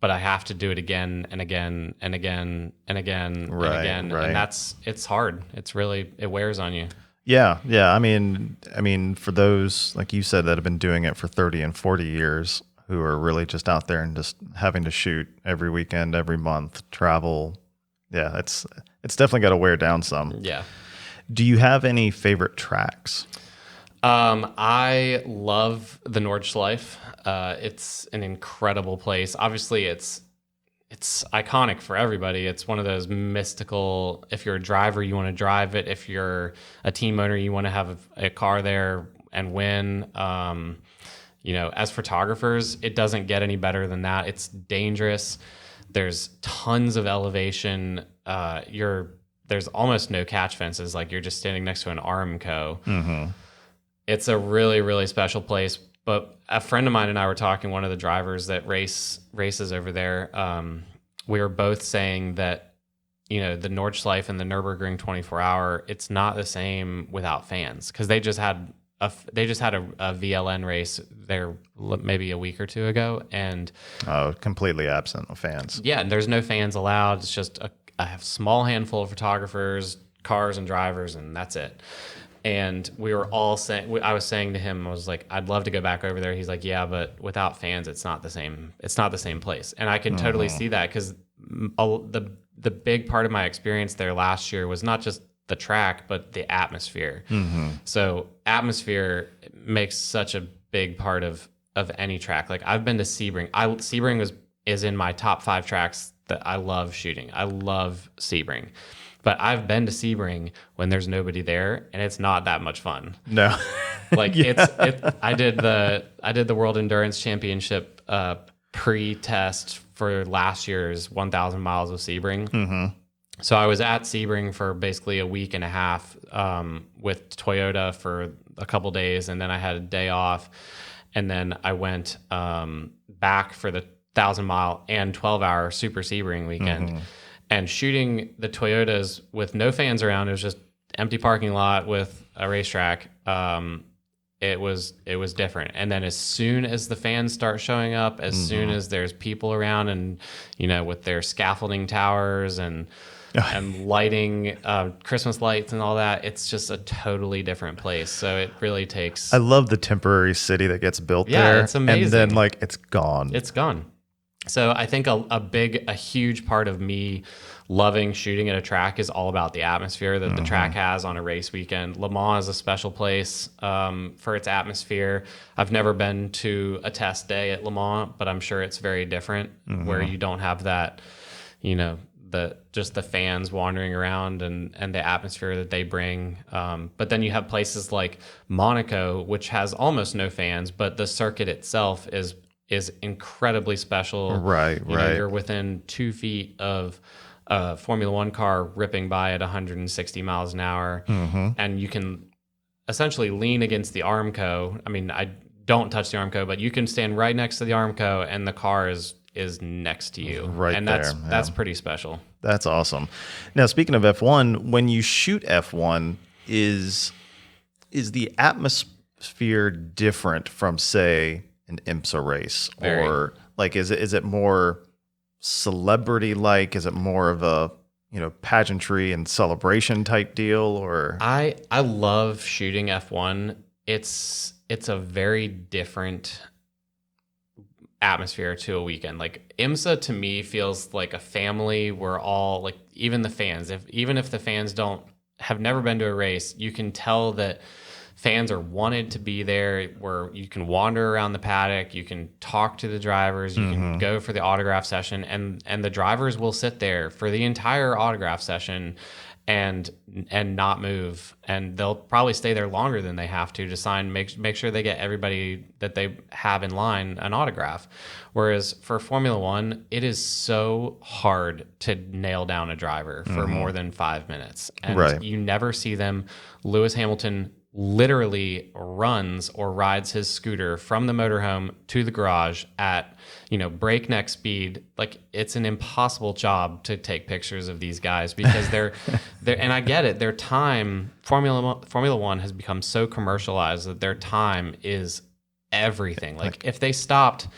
but I have to do it again and again and again and again and again. Right. And it's hard. It wears on you. Yeah. I mean, for those, like you said, that have been doing it for 30 and 40 years, who are really just out there and just having to shoot every weekend, every month, travel. Yeah, it's definitely got to wear down some. Yeah. Do you have any favorite tracks? I love the Nordschleife. It's an incredible place. Obviously, it's iconic for everybody. It's one of those mystical, if you're a driver, you want to drive it. If you're a team owner, you want to have a car there and win. As photographers, it doesn't get any better than that. It's dangerous. There's tons of elevation. There's almost no catch fences. Like, you're just standing next to an Armco. Mm-hmm. It's a really, really special place. But a friend of mine and I were talking, one of the drivers that races over there. We were both saying that, the Nordschleife and the Nürburgring 24-hour, it's not the same without fans, because they just had a VLN race there maybe a week or two ago, and completely absent of fans. Yeah, and there's no fans allowed. It's just a small handful of photographers, cars, and drivers, and that's it. And we were all saying, I was saying to him, I was like, I'd love to go back over there. He's like, yeah, but without fans, it's not the same. It's not the same place. And I can totally see that, because the big part of my experience there last year was not just the track, but the atmosphere. Mm-hmm. So atmosphere makes such a big part of any track. Like, I've been to Sebring. Sebring is in my top 5 tracks that I love shooting. I love Sebring. But I've been to Sebring when there's nobody there, and it's not that much fun. No. Like, I did the World Endurance Championship pre-test for last year's 1,000 miles of Sebring. Mm-hmm. So I was at Sebring for basically a week and a half with Toyota for a couple days, and then I had a day off, and then I went back for the 1,000-mile and 12-hour Super Sebring weekend. Mm-hmm. And shooting the Toyotas with no fans around, it was just empty parking lot with a racetrack. It was different. And then as soon as the fans start showing up, as soon as there's people around, and with their scaffolding towers and lighting Christmas lights and all that, it's just a totally different place. So it really takes. I love the temporary city that gets built there. Yeah, it's amazing. And then it's gone. It's gone. So I think a huge part of me loving shooting at a track is all about the atmosphere that the track has on a race weekend. Le Mans is a special place for its atmosphere. I've never been to a test day at Le Mans, but I'm sure it's very different, where you don't have that, the fans wandering around and the atmosphere that they bring. But then you have places like Monaco, which has almost no fans, but the circuit itself is incredibly special. Right. You're within 2 feet of a Formula One car ripping by at 160 miles an hour, and you can essentially lean against the Armco. I mean, I don't touch the Armco, but you can stand right next to the Armco, and the car is next to you. Right, and there. That's pretty special. That's awesome. Now, speaking of F1, when you shoot F1, is the atmosphere different from, say, an IMSA race? Very. Or is it more celebrity like? Is it more of a pageantry and celebration type deal? Or I love shooting F1. It's a very different atmosphere to a weekend. Like, IMSA to me feels like a family. We're all, like, even the fans, even if the fans have never been to a race, you can tell that fans are wanted to be there, where you can wander around the paddock, you can talk to the drivers, you can go for the autograph session, and the drivers will sit there for the entire autograph session and not move, and they'll probably stay there longer than they have to sign, make sure they get everybody that they have in line an autograph. Whereas for Formula One, it is so hard to nail down a driver for more than 5 minutes, and you never see them. Lewis Hamilton literally runs or rides his scooter from the motorhome to the garage at breakneck speed. Like, it's an impossible job to take pictures of these guys, because they're and I get it, their time, Formula One has become so commercialized that their time is everything. Like if they stopped,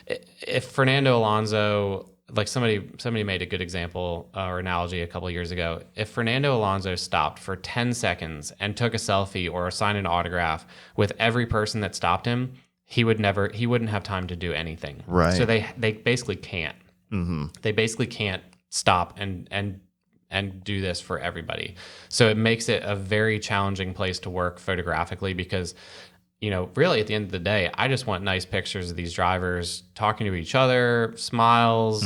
if Fernando Alonso, like somebody made a good example or analogy a couple of years ago. If Fernando Alonso stopped for 10 seconds and took a selfie or signed an autograph with every person that stopped him, he wouldn't have time to do anything. Right. So they basically can't. Mm-hmm. They basically can't stop and do this for everybody. So it makes it a very challenging place to work photographically because, really at the end of the day, I just want nice pictures of these drivers talking to each other, smiles,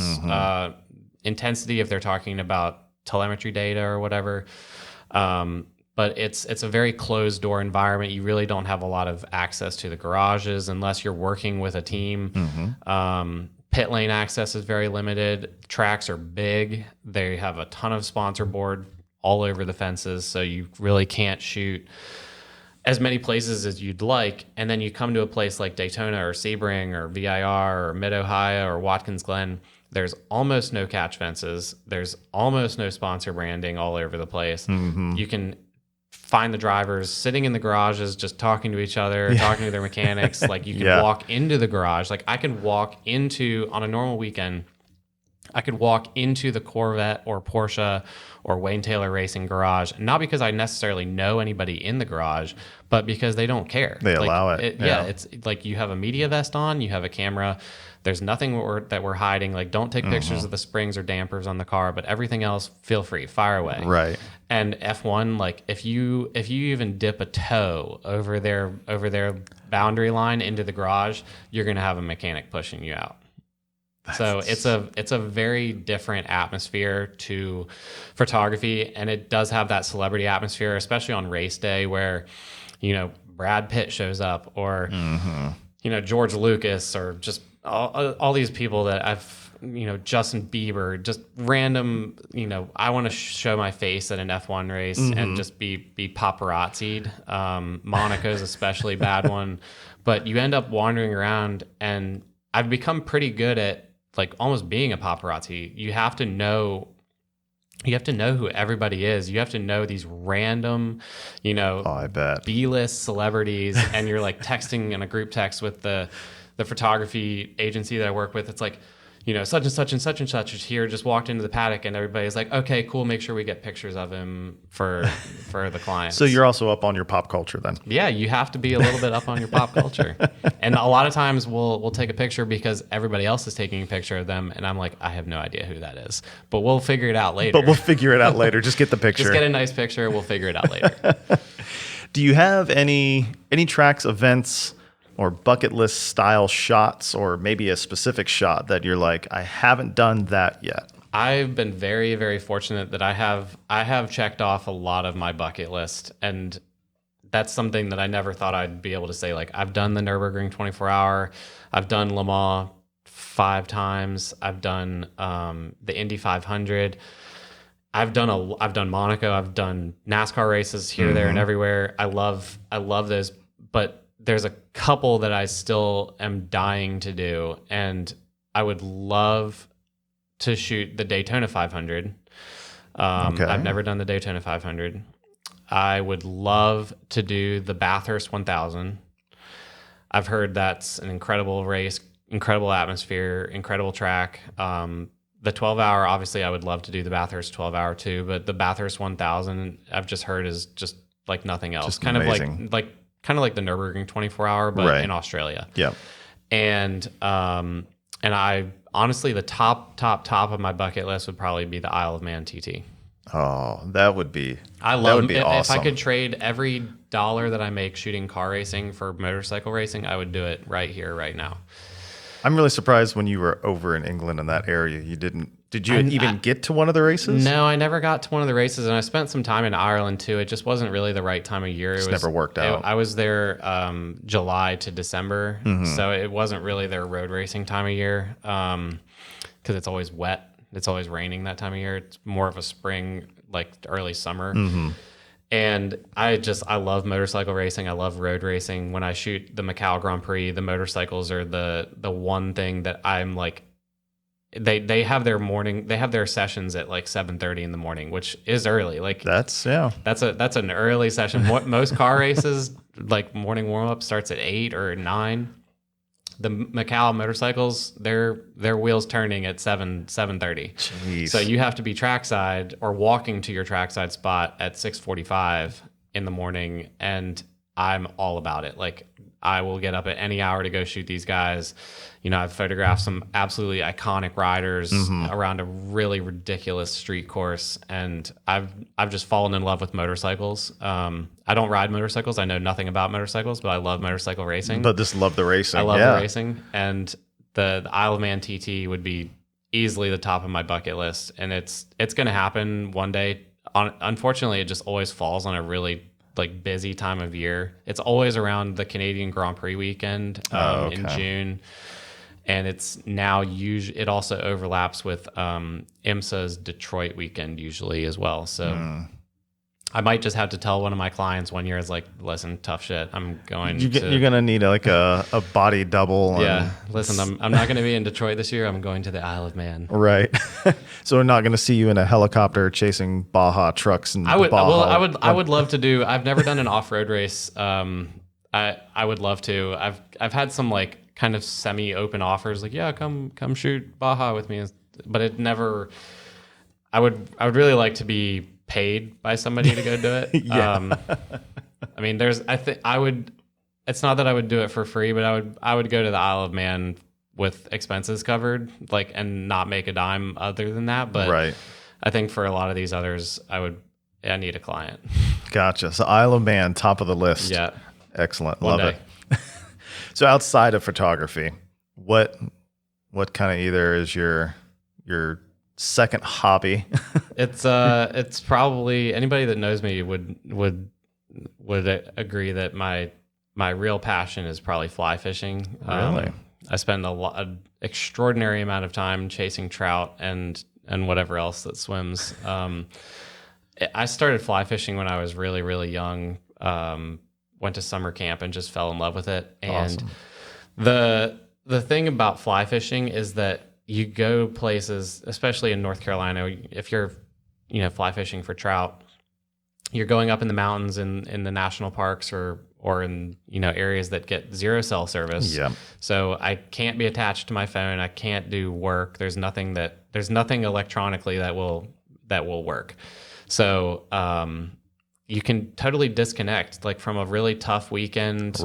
intensity if they're talking about telemetry data or whatever. But it's a very closed door environment. You really don't have a lot of access to the garages unless you're working with a team. Pit lane access is very limited. Tracks are big. They have a ton of sponsor board all over the fences, so you really can't shoot as many places as you'd like. And then you come to a place like Daytona or Sebring or VIR or Mid-Ohio or Watkins Glen, there's almost no catch fences. There's almost no sponsor branding all over the place. You can find the drivers sitting in the garages just talking to each other, talking to their mechanics. Like you can walk into the garage. Like I could walk into, on a normal weekend, I could walk into the Corvette or Porsche or Wayne Taylor Racing garage, not because I necessarily know anybody in the garage, but because they don't care. They allow it. Yeah, it's like you have a media vest on, you have a camera. There's nothing that we're hiding. Like, don't take pictures of the springs or dampers on the car, but everything else, feel free, fire away. Right. And F1, like if you even dip a toe over their boundary line into the garage, you're gonna have a mechanic pushing you out. So it's a very different atmosphere to photography, and it does have that celebrity atmosphere, especially on race day where, Brad Pitt shows up or George Lucas or just all these people that I've Justin Bieber, just random, I want to show my face at an F1 race and just be paparazzi'd. Monaco's especially bad one, but you end up wandering around, and I've become pretty good at like almost being a paparazzi. You have to know who everybody is. You have to know these random, I bet, B-list celebrities, and you're like texting in a group text with the photography agency that I work with. It's like, such and such and such and such is here, just walked into the paddock, and everybody's like, okay, cool, make sure we get pictures of him for the clients. So you're also up on your pop culture then? Yeah, you have to be a little bit up on your pop culture. And a lot of times we'll take a picture because everybody else is taking a picture of them, and I'm like, I have no idea who that is. But we'll figure it out later. Just get the picture. Just get a nice picture, we'll figure it out later. Do you have any tracks, events, or bucket list style shots, or maybe a specific shot that you're like, I haven't done that yet? I've been very, very fortunate that I have checked off a lot of my bucket list, and that's something that I never thought I'd be able to say. Like, I've done the Nürburgring 24-hour, I've done Le Mans 5 times, I've done the Indy 500, I've done Monaco, I've done NASCAR races here, there, and everywhere. I love those, but there's a couple that I still am dying to do, and I would love to shoot the Daytona 500. I've never done the Daytona 500. I would love to do the Bathurst 1000. I've heard that's an incredible race, incredible atmosphere, incredible track. The 12-hour, obviously, I would love to do the Bathurst 12-hour too, but the Bathurst 1000, I've just heard is just like nothing else. Just kind amazing. of like the Nürburgring 24-hour, but in Australia. Yeah. And I honestly, the top of my bucket list would probably be the Isle of Man TT. Oh, that would be awesome. If I could trade every dollar that I make shooting car racing for motorcycle racing, I would do it right here, right now. I'm really surprised when you were over in England in that area, you didn't. Did you even get to one of the races? No, I never got to one of the races, and I spent some time in Ireland too. It just wasn't really the right time of year. It never worked out. I was there July to December, so it wasn't really their road racing time of year because it's always wet. It's always raining that time of year. It's more of a spring, like early summer. And I love motorcycle racing. I love road racing. When I shoot the Macau Grand Prix, the motorcycles are the one thing that I'm like, they have their sessions at like 7:30 in the morning, which is early. Like that's an early session. Most car races, like morning warm up starts at 8 or 9. The Macau motorcycles, their wheels turning at 7:30. Jeez. So you have to be trackside or walking to your trackside spot at 6:45 in the morning, and I'm all about it. Like I will get up at any hour to go shoot these guys. You know, I've photographed some absolutely iconic riders around a really ridiculous street course, and I've just fallen in love with motorcycles. I don't ride motorcycles. I know nothing about motorcycles, but I love motorcycle racing. But just love the racing. I love the racing, and the Isle of Man TT would be easily the top of my bucket list, and it's going to happen one day. Unfortunately, it just always falls on a really like busy time of year. It's always around the Canadian Grand Prix weekend in June. And it's now it also overlaps with IMSA's Detroit weekend usually as well. So I might just have to tell one of my clients one year, is like, listen, tough shit. I'm going You're going to need a body double. Yeah. Listen, I'm not going to be in Detroit this year. I'm going to the Isle of Man. Right. So we're not going to see you in a helicopter chasing Baja trucks and I would love to do. I've never done an off-road race. I would love to. I've had some like kind of semi-open offers, like, yeah, come shoot Baja with me, but it never. I would really like to be paid by somebody to go do it. I mean, it's not that I would do it for free, but I would go to the Isle of Man with expenses covered, like, and not make a dime other than that. But right. I think for a lot of these others, I need a client. Gotcha. So Isle of Man, top of the list. Yeah. Excellent. One Love day. it. So outside of photography, what kind of either is your second hobby? It's probably, anybody that knows me would agree that my real passion is probably fly fishing. Really? I spend an extraordinary amount of time chasing trout and whatever else that swims. I started fly fishing when I was really, really young. Went to summer camp and just fell in love with it. And awesome. The thing about fly fishing is that you go places, especially in North Carolina, if you're, fly fishing for trout, you're going up in the mountains in the national parks or in, areas that get 0 cell service. Yeah. So I can't be attached to my phone. I can't do work. There's nothing electronically that will work. So, you can totally disconnect, like, from a really tough weekend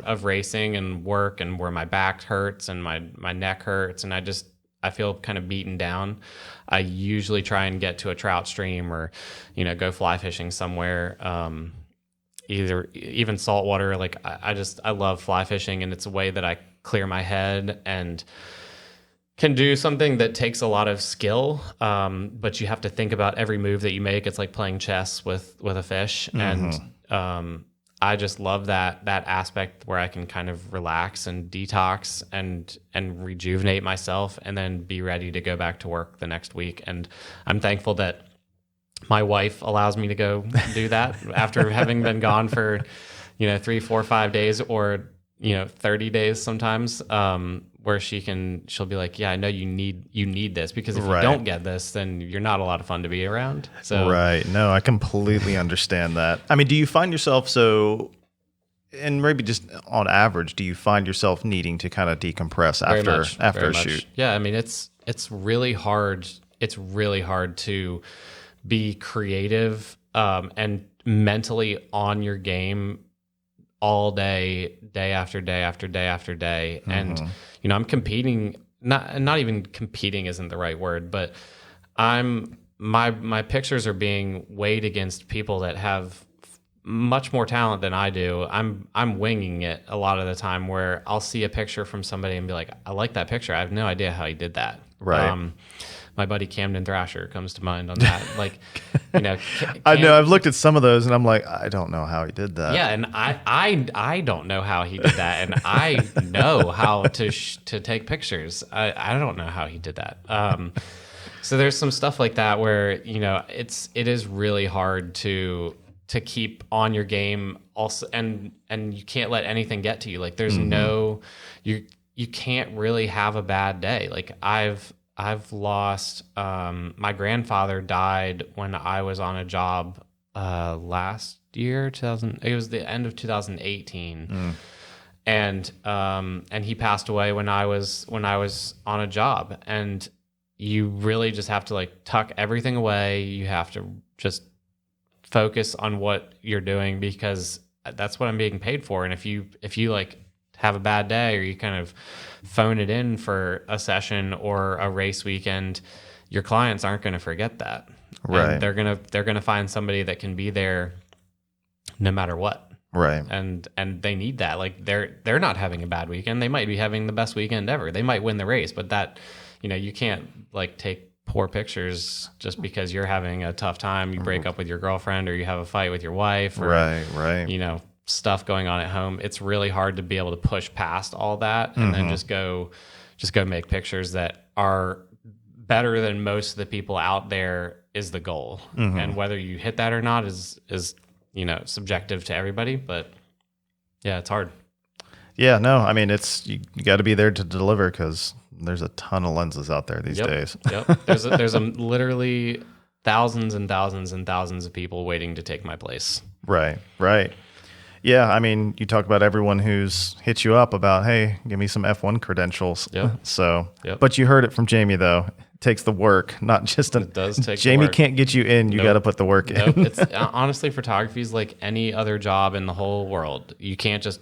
of racing and work, and where my back hurts and my neck hurts, and I feel kind of beaten down. I usually try and get to a trout stream or, go fly fishing somewhere, even saltwater. Like I love fly fishing, and it's a way that I clear my head and can do something that takes a lot of skill, but you have to think about every move that you make. It's like playing chess with a fish. And I just love that aspect where I can kind of relax and detox and rejuvenate myself, and then be ready to go back to work the next week. And I'm thankful that my wife allows me to go do that after having been gone for 3, 4, 5 days, or 30 days sometimes, where she'll be like, yeah, I know you need this, because if you don't get this, then you're not a lot of fun to be around. So right. No, I completely understand that. I mean, do you find yourself and maybe just on average, do you find yourself needing to kind of decompress after a shoot? Yeah. I mean, it's really hard. It's really hard to be creative, and mentally on your game all day after day after day after day. And I'm competing, not even competing isn't the right word, but my pictures are being weighed against people that have much more talent than I do. I'm winging it a lot of the time, where I'll see a picture from somebody and be like, I like that picture. I have no idea how he did that. Right. My buddy Camden Thrasher comes to mind on that. Like, I know I've looked at some of those and I'm like, I don't know how he did that. Yeah, and I don't know how he did that, and I know how to take pictures. I don't know how he did that. So there's some stuff like that where it is really hard to keep on your game also, and you can't let anything get to you. Like there's you can't really have a bad day. Like I've lost, my grandfather died when I was on a job last year, it was the end of 2018. And he passed away when I was on a job. And you really just have to like tuck everything away. You have to just focus on what you're doing, because that's what I'm being paid for. And if you like have a bad day, or you kind of phone it in for a session or a race weekend, your clients aren't going to forget that. Right. And they're going to find somebody that can be there no matter what. Right. And they need that. Like they're not having a bad weekend. They might be having the best weekend ever. They might win the race, but that, you can't like take poor pictures just because you're having a tough time. You break up with your girlfriend, or you have a fight with your wife, or right. Stuff going on at home. It's really hard to be able to push past all that and then just go make pictures that are better than most of the people out there is the goal. And whether you hit that or not is subjective to everybody, but yeah, it's hard. Yeah, no, I mean, you got to be there to deliver, because there's a ton of lenses out there these days. Yep. There's literally thousands and thousands and thousands of people waiting to take my place. Right. Yeah, I mean, you talk about everyone who's hit you up about, hey, give me some F1 credentials. Yep. So, but you heard it from Jamey, though. It takes the work, not just it does take Jamey the work. Can't get you in. You got to put the work in. It's honestly, photography is like any other job in the whole world. You can't just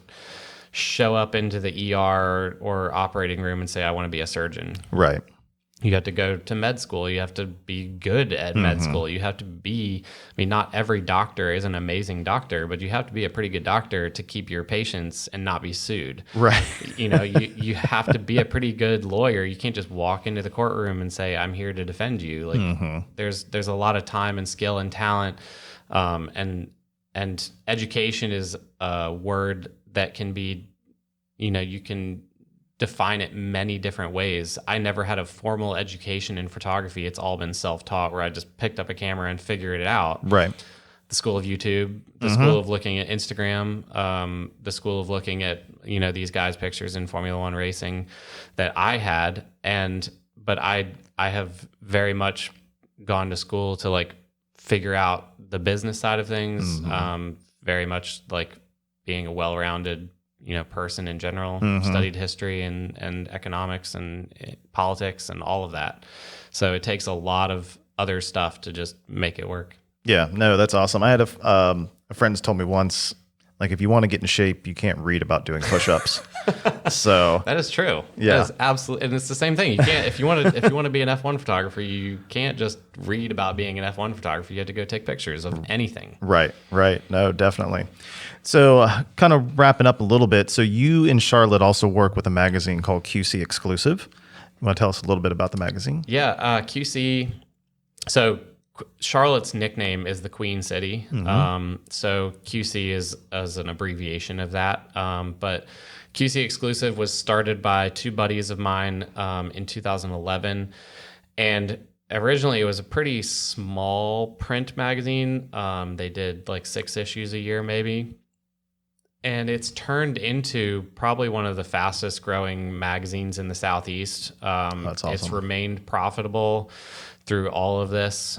show up into the ER or operating room and say, I want to be a surgeon. Right. You have to go to med school. You have to be good at med school. You have to not every doctor is an amazing doctor, but you have to be a pretty good doctor to keep your patients and not be sued. Right. You have to be a pretty good lawyer. You can't just walk into the courtroom and say, I'm here to defend you. Like there's a lot of time and skill and talent. And education is a word that can be, you can define it many different ways. I never had a formal education in photography. It's all been self-taught, where I just picked up a camera and figured it out. Right. The school of YouTube, the school of looking at Instagram, the school of looking at, these guys' pictures in Formula One racing that I had. But I have very much gone to school to like figure out the business side of things. Very much like being a well-rounded person in general, studied history and economics and politics and all of that. So it takes a lot of other stuff to just make it work. Yeah, no, that's awesome. I had a friend told me once, like, if you want to get in shape, you can't read about doing push-ups. So that is true. Yeah, that is absolutely, and it's the same thing. You can't if you want to be an F1 photographer, you can't just read about being an F1 photographer. You have to go take pictures of anything. Right. No, definitely. So kind of wrapping up a little bit. So you in Charlotte also work with a magazine called QC Exclusive. You want to tell us a little bit about the magazine? Yeah, QC. So Charlotte's nickname is the Queen City. So QC is as an abbreviation of that. But QC Exclusive was started by two buddies of mine in 2011. And originally it was a pretty small print magazine. They did like 6 issues a year maybe. And it's turned into probably one of the fastest growing magazines in the Southeast. That's awesome. It's remained profitable through all of this.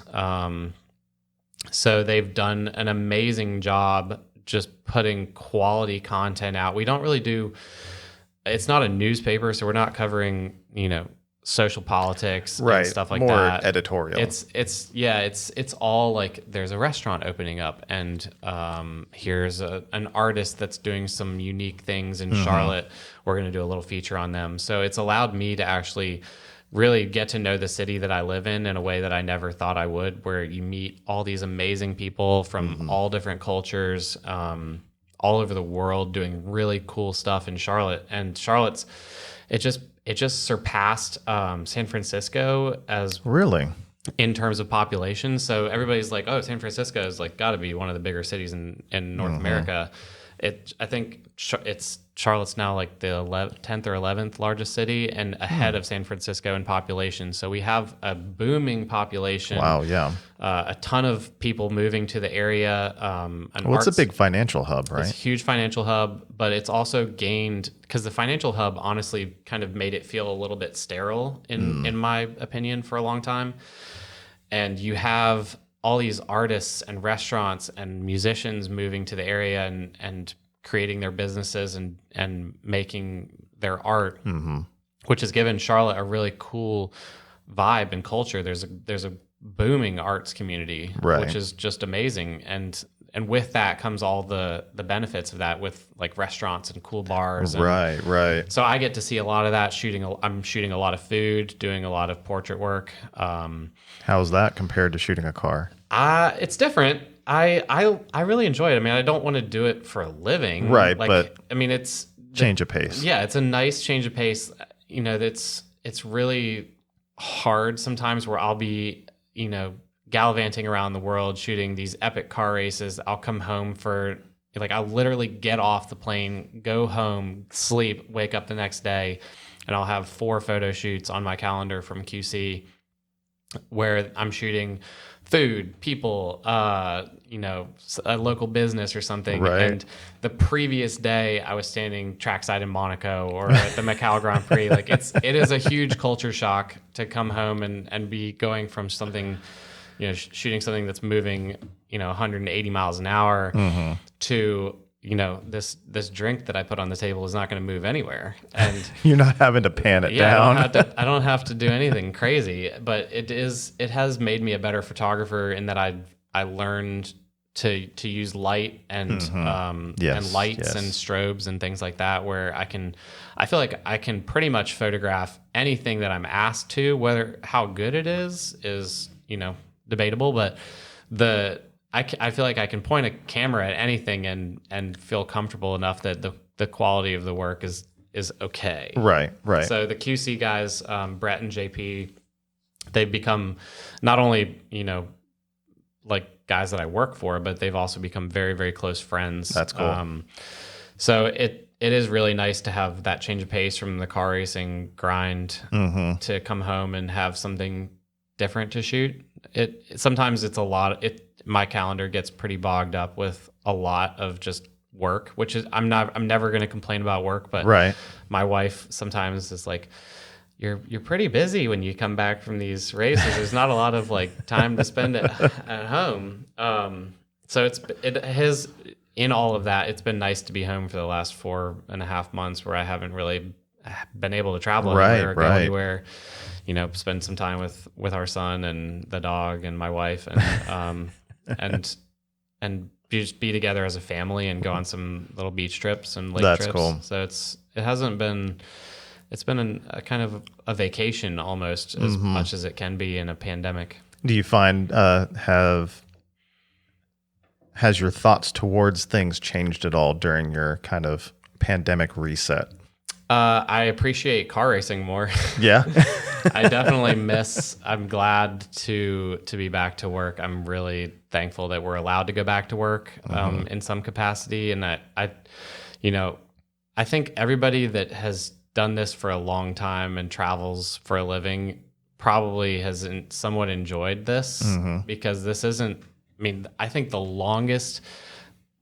So they've done an amazing job just putting quality content out. We don't really it's not a newspaper, so we're not covering, social politics and stuff like more that. More editorial. It's all like there's a restaurant opening up, and here's an artist that's doing some unique things in Charlotte. We're going to do a little feature on them. So it's allowed me to actually really get to know the city that I live in a way that I never thought I would, where you meet all these amazing people from all different cultures, all over the world, doing really cool stuff in Charlotte. And Charlotte's, it just surpassed San Francisco as really in terms of population. So everybody's like, oh, San Francisco is like got to be one of the bigger cities in North America. I think it's Charlotte's now like the 10th or 11th largest city and ahead of San Francisco in population. So we have a booming population. Wow, yeah. A ton of people moving to the area. It's a big financial hub, right? It's a huge financial hub, but it's also gained because the financial hub honestly kind of made it feel a little bit sterile in my opinion for a long time. And you have all these artists and restaurants and musicians moving to the area and creating their businesses and making their art, which has given Charlotte a really cool vibe and culture. There's a booming arts community, which is just amazing. And with that comes all the benefits of that, with like restaurants and cool bars. And right. So I get to see a lot of that. I'm shooting a lot of food, doing a lot of portrait work. How's that compared to shooting a car? It's different. I really enjoy it. I mean, I don't want to do it for a living. Right, like, but I mean, it's change of pace. Yeah, it's a nice change of pace. You know, it's really hard sometimes where I'll be, you know, gallivanting around the world shooting these epic car races. I'll come home for like, I'll literally get off the plane, go home, sleep, wake up the next day, and I'll have 4 photo shoots on my calendar from QC where I'm shooting food, people, you know, a local business or something. Right. And the previous day I was standing trackside in Monaco or at the Macau Grand Prix. Like it is a huge culture shock to come home and be going from something, you know, shooting something that's moving, you know, 180 miles an hour to, you know, this drink that I put on the table is not going to move anywhere. And you're not having to pan it down. I don't have to do anything crazy, but it has made me a better photographer in that I learned to use light and and lights and strobes and things like that, where I feel like I can pretty much photograph anything that I'm asked to. Whether how good it is, you know, debatable, but I feel like I can point a camera at anything and feel comfortable enough that the quality of the work is okay. Right. So the QC guys, Brett and JP, they've become not only, you know, like guys that I work for, but they've also become very, very close friends. That's cool. So it is really nice to have that change of pace from the car racing grind to come home and have something different to shoot. Sometimes it's a lot. My calendar gets pretty bogged up with a lot of just work, which is I'm never going to complain about work, but my wife sometimes is like, you're pretty busy when you come back from these races. There's not a lot of like time to spend at home. So it has, in all of that, it's been nice to be home for the last 4.5 months where I haven't really been able to travel anywhere or go anywhere. You know, spend some time with our son and the dog and my wife and just be together as a family and go on some little beach trips and lake trips. That's cool. So it's been a kind of a vacation almost as much as it can be in a pandemic. Do you find has your thoughts towards things changed at all during your kind of pandemic reset? I appreciate car racing more. Yeah. I definitely I'm glad to be back to work. I'm really thankful that we're allowed to go back to work in some capacity. And I think everybody that has done this for a long time and travels for a living probably has somewhat enjoyed this because this isn't, I mean, I think the longest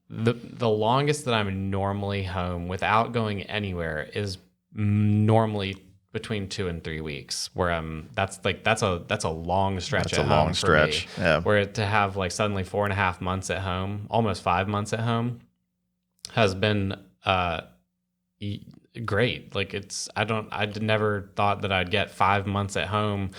that I'm normally home without going anywhere is normally between 2 and 3 weeks, where that's a long stretch. That's a long stretch. Yeah. Where to have like suddenly 4.5 months at home, almost 5 months at home, has been great. Like I never thought that I'd get 5 months at home,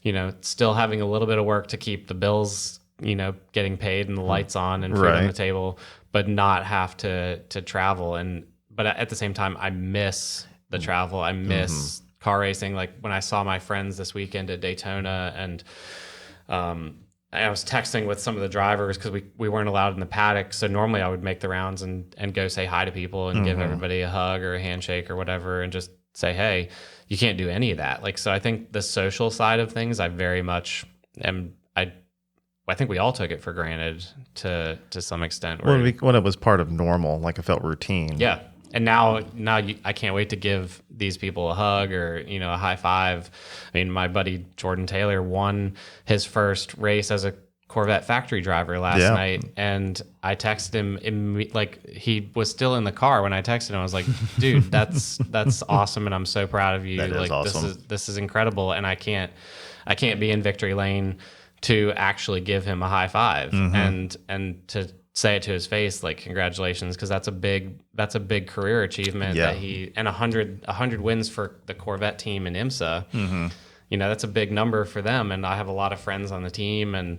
you know, still having a little bit of work to keep the bills, you know, getting paid and the lights on and food on the table, but not have to travel. But at the same time, I miss the travel. I miss car racing. Like when I saw my friends this weekend at Daytona, and I was texting with some of the drivers because we weren't allowed in the paddock. So normally I would make the rounds and go say hi to people and give everybody a hug or a handshake or whatever, and just say, hey, you can't do any of that. Like, so I think the social side of things, I very much I think we all took it for granted to some extent. When it was part of normal, like it felt routine. Yeah. And now I can't wait to give these people a hug or, a high five. I mean, my buddy Jordan Taylor won his first race as a Corvette factory driver last night. And I texted him, like he was still in the car when I texted him. I was like, dude, that's awesome. And I'm so proud of you. That is awesome. This is incredible. And I can't be in victory lane to actually give him a high five and to say it to his face, like, congratulations, because that's a big career achievement that he, and 100 wins for the Corvette team in IMSA. That's a big number for them. And I have a lot of friends on the team and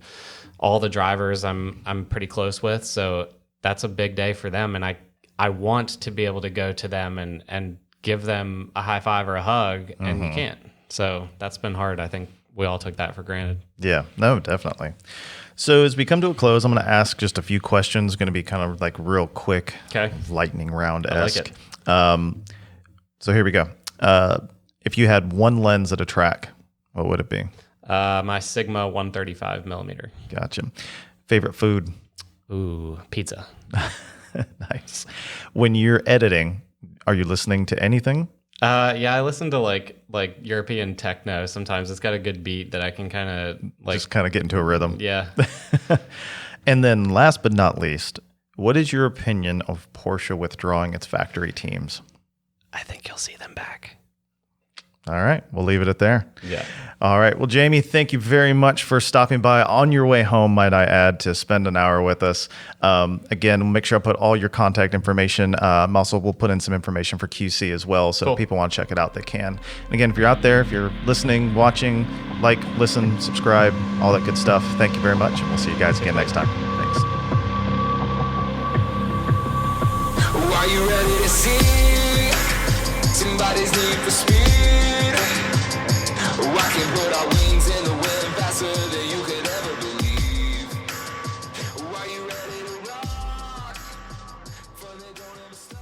all the drivers I'm pretty close with, so that's a big day for them. And I want to be able to go to them and give them a high five or a hug, and you can't. So that's been hard. I think we all took that for granted. Yeah, no, definitely. So as we come to a close, I'm going to ask just a few questions. Going to be kind of like real quick, lightning round-esque. I like it. So here we go. If you had one lens at a track, what would it be? My Sigma 135 millimeter. Gotcha. Favorite food? Ooh, pizza. Nice. When you're editing, are you listening to anything? Yeah, I listen to like European techno. Sometimes it's got a good beat that I can kind of just kind of get into a rhythm. Yeah. And then last but not least, what is your opinion of Porsche withdrawing its factory teams? I think you'll see them back. All right, we'll leave it at there. Yeah. All right. Well, Jamey, thank you very much for stopping by on your way home, might I add, to spend an hour with us. Again, we'll make sure I put all your contact information. Also, we'll put in some information for QC as well, so if people want to check it out, they can. And again, if you're out there, if you're listening, watching, listen, subscribe, all that good stuff, thank you very much, and we'll see you guys again next time. Thanks. Are you ready to see somebody's need for speed? I can put our wings in the wind faster than you could ever believe. Are you ready to rock? From the don't ever stop.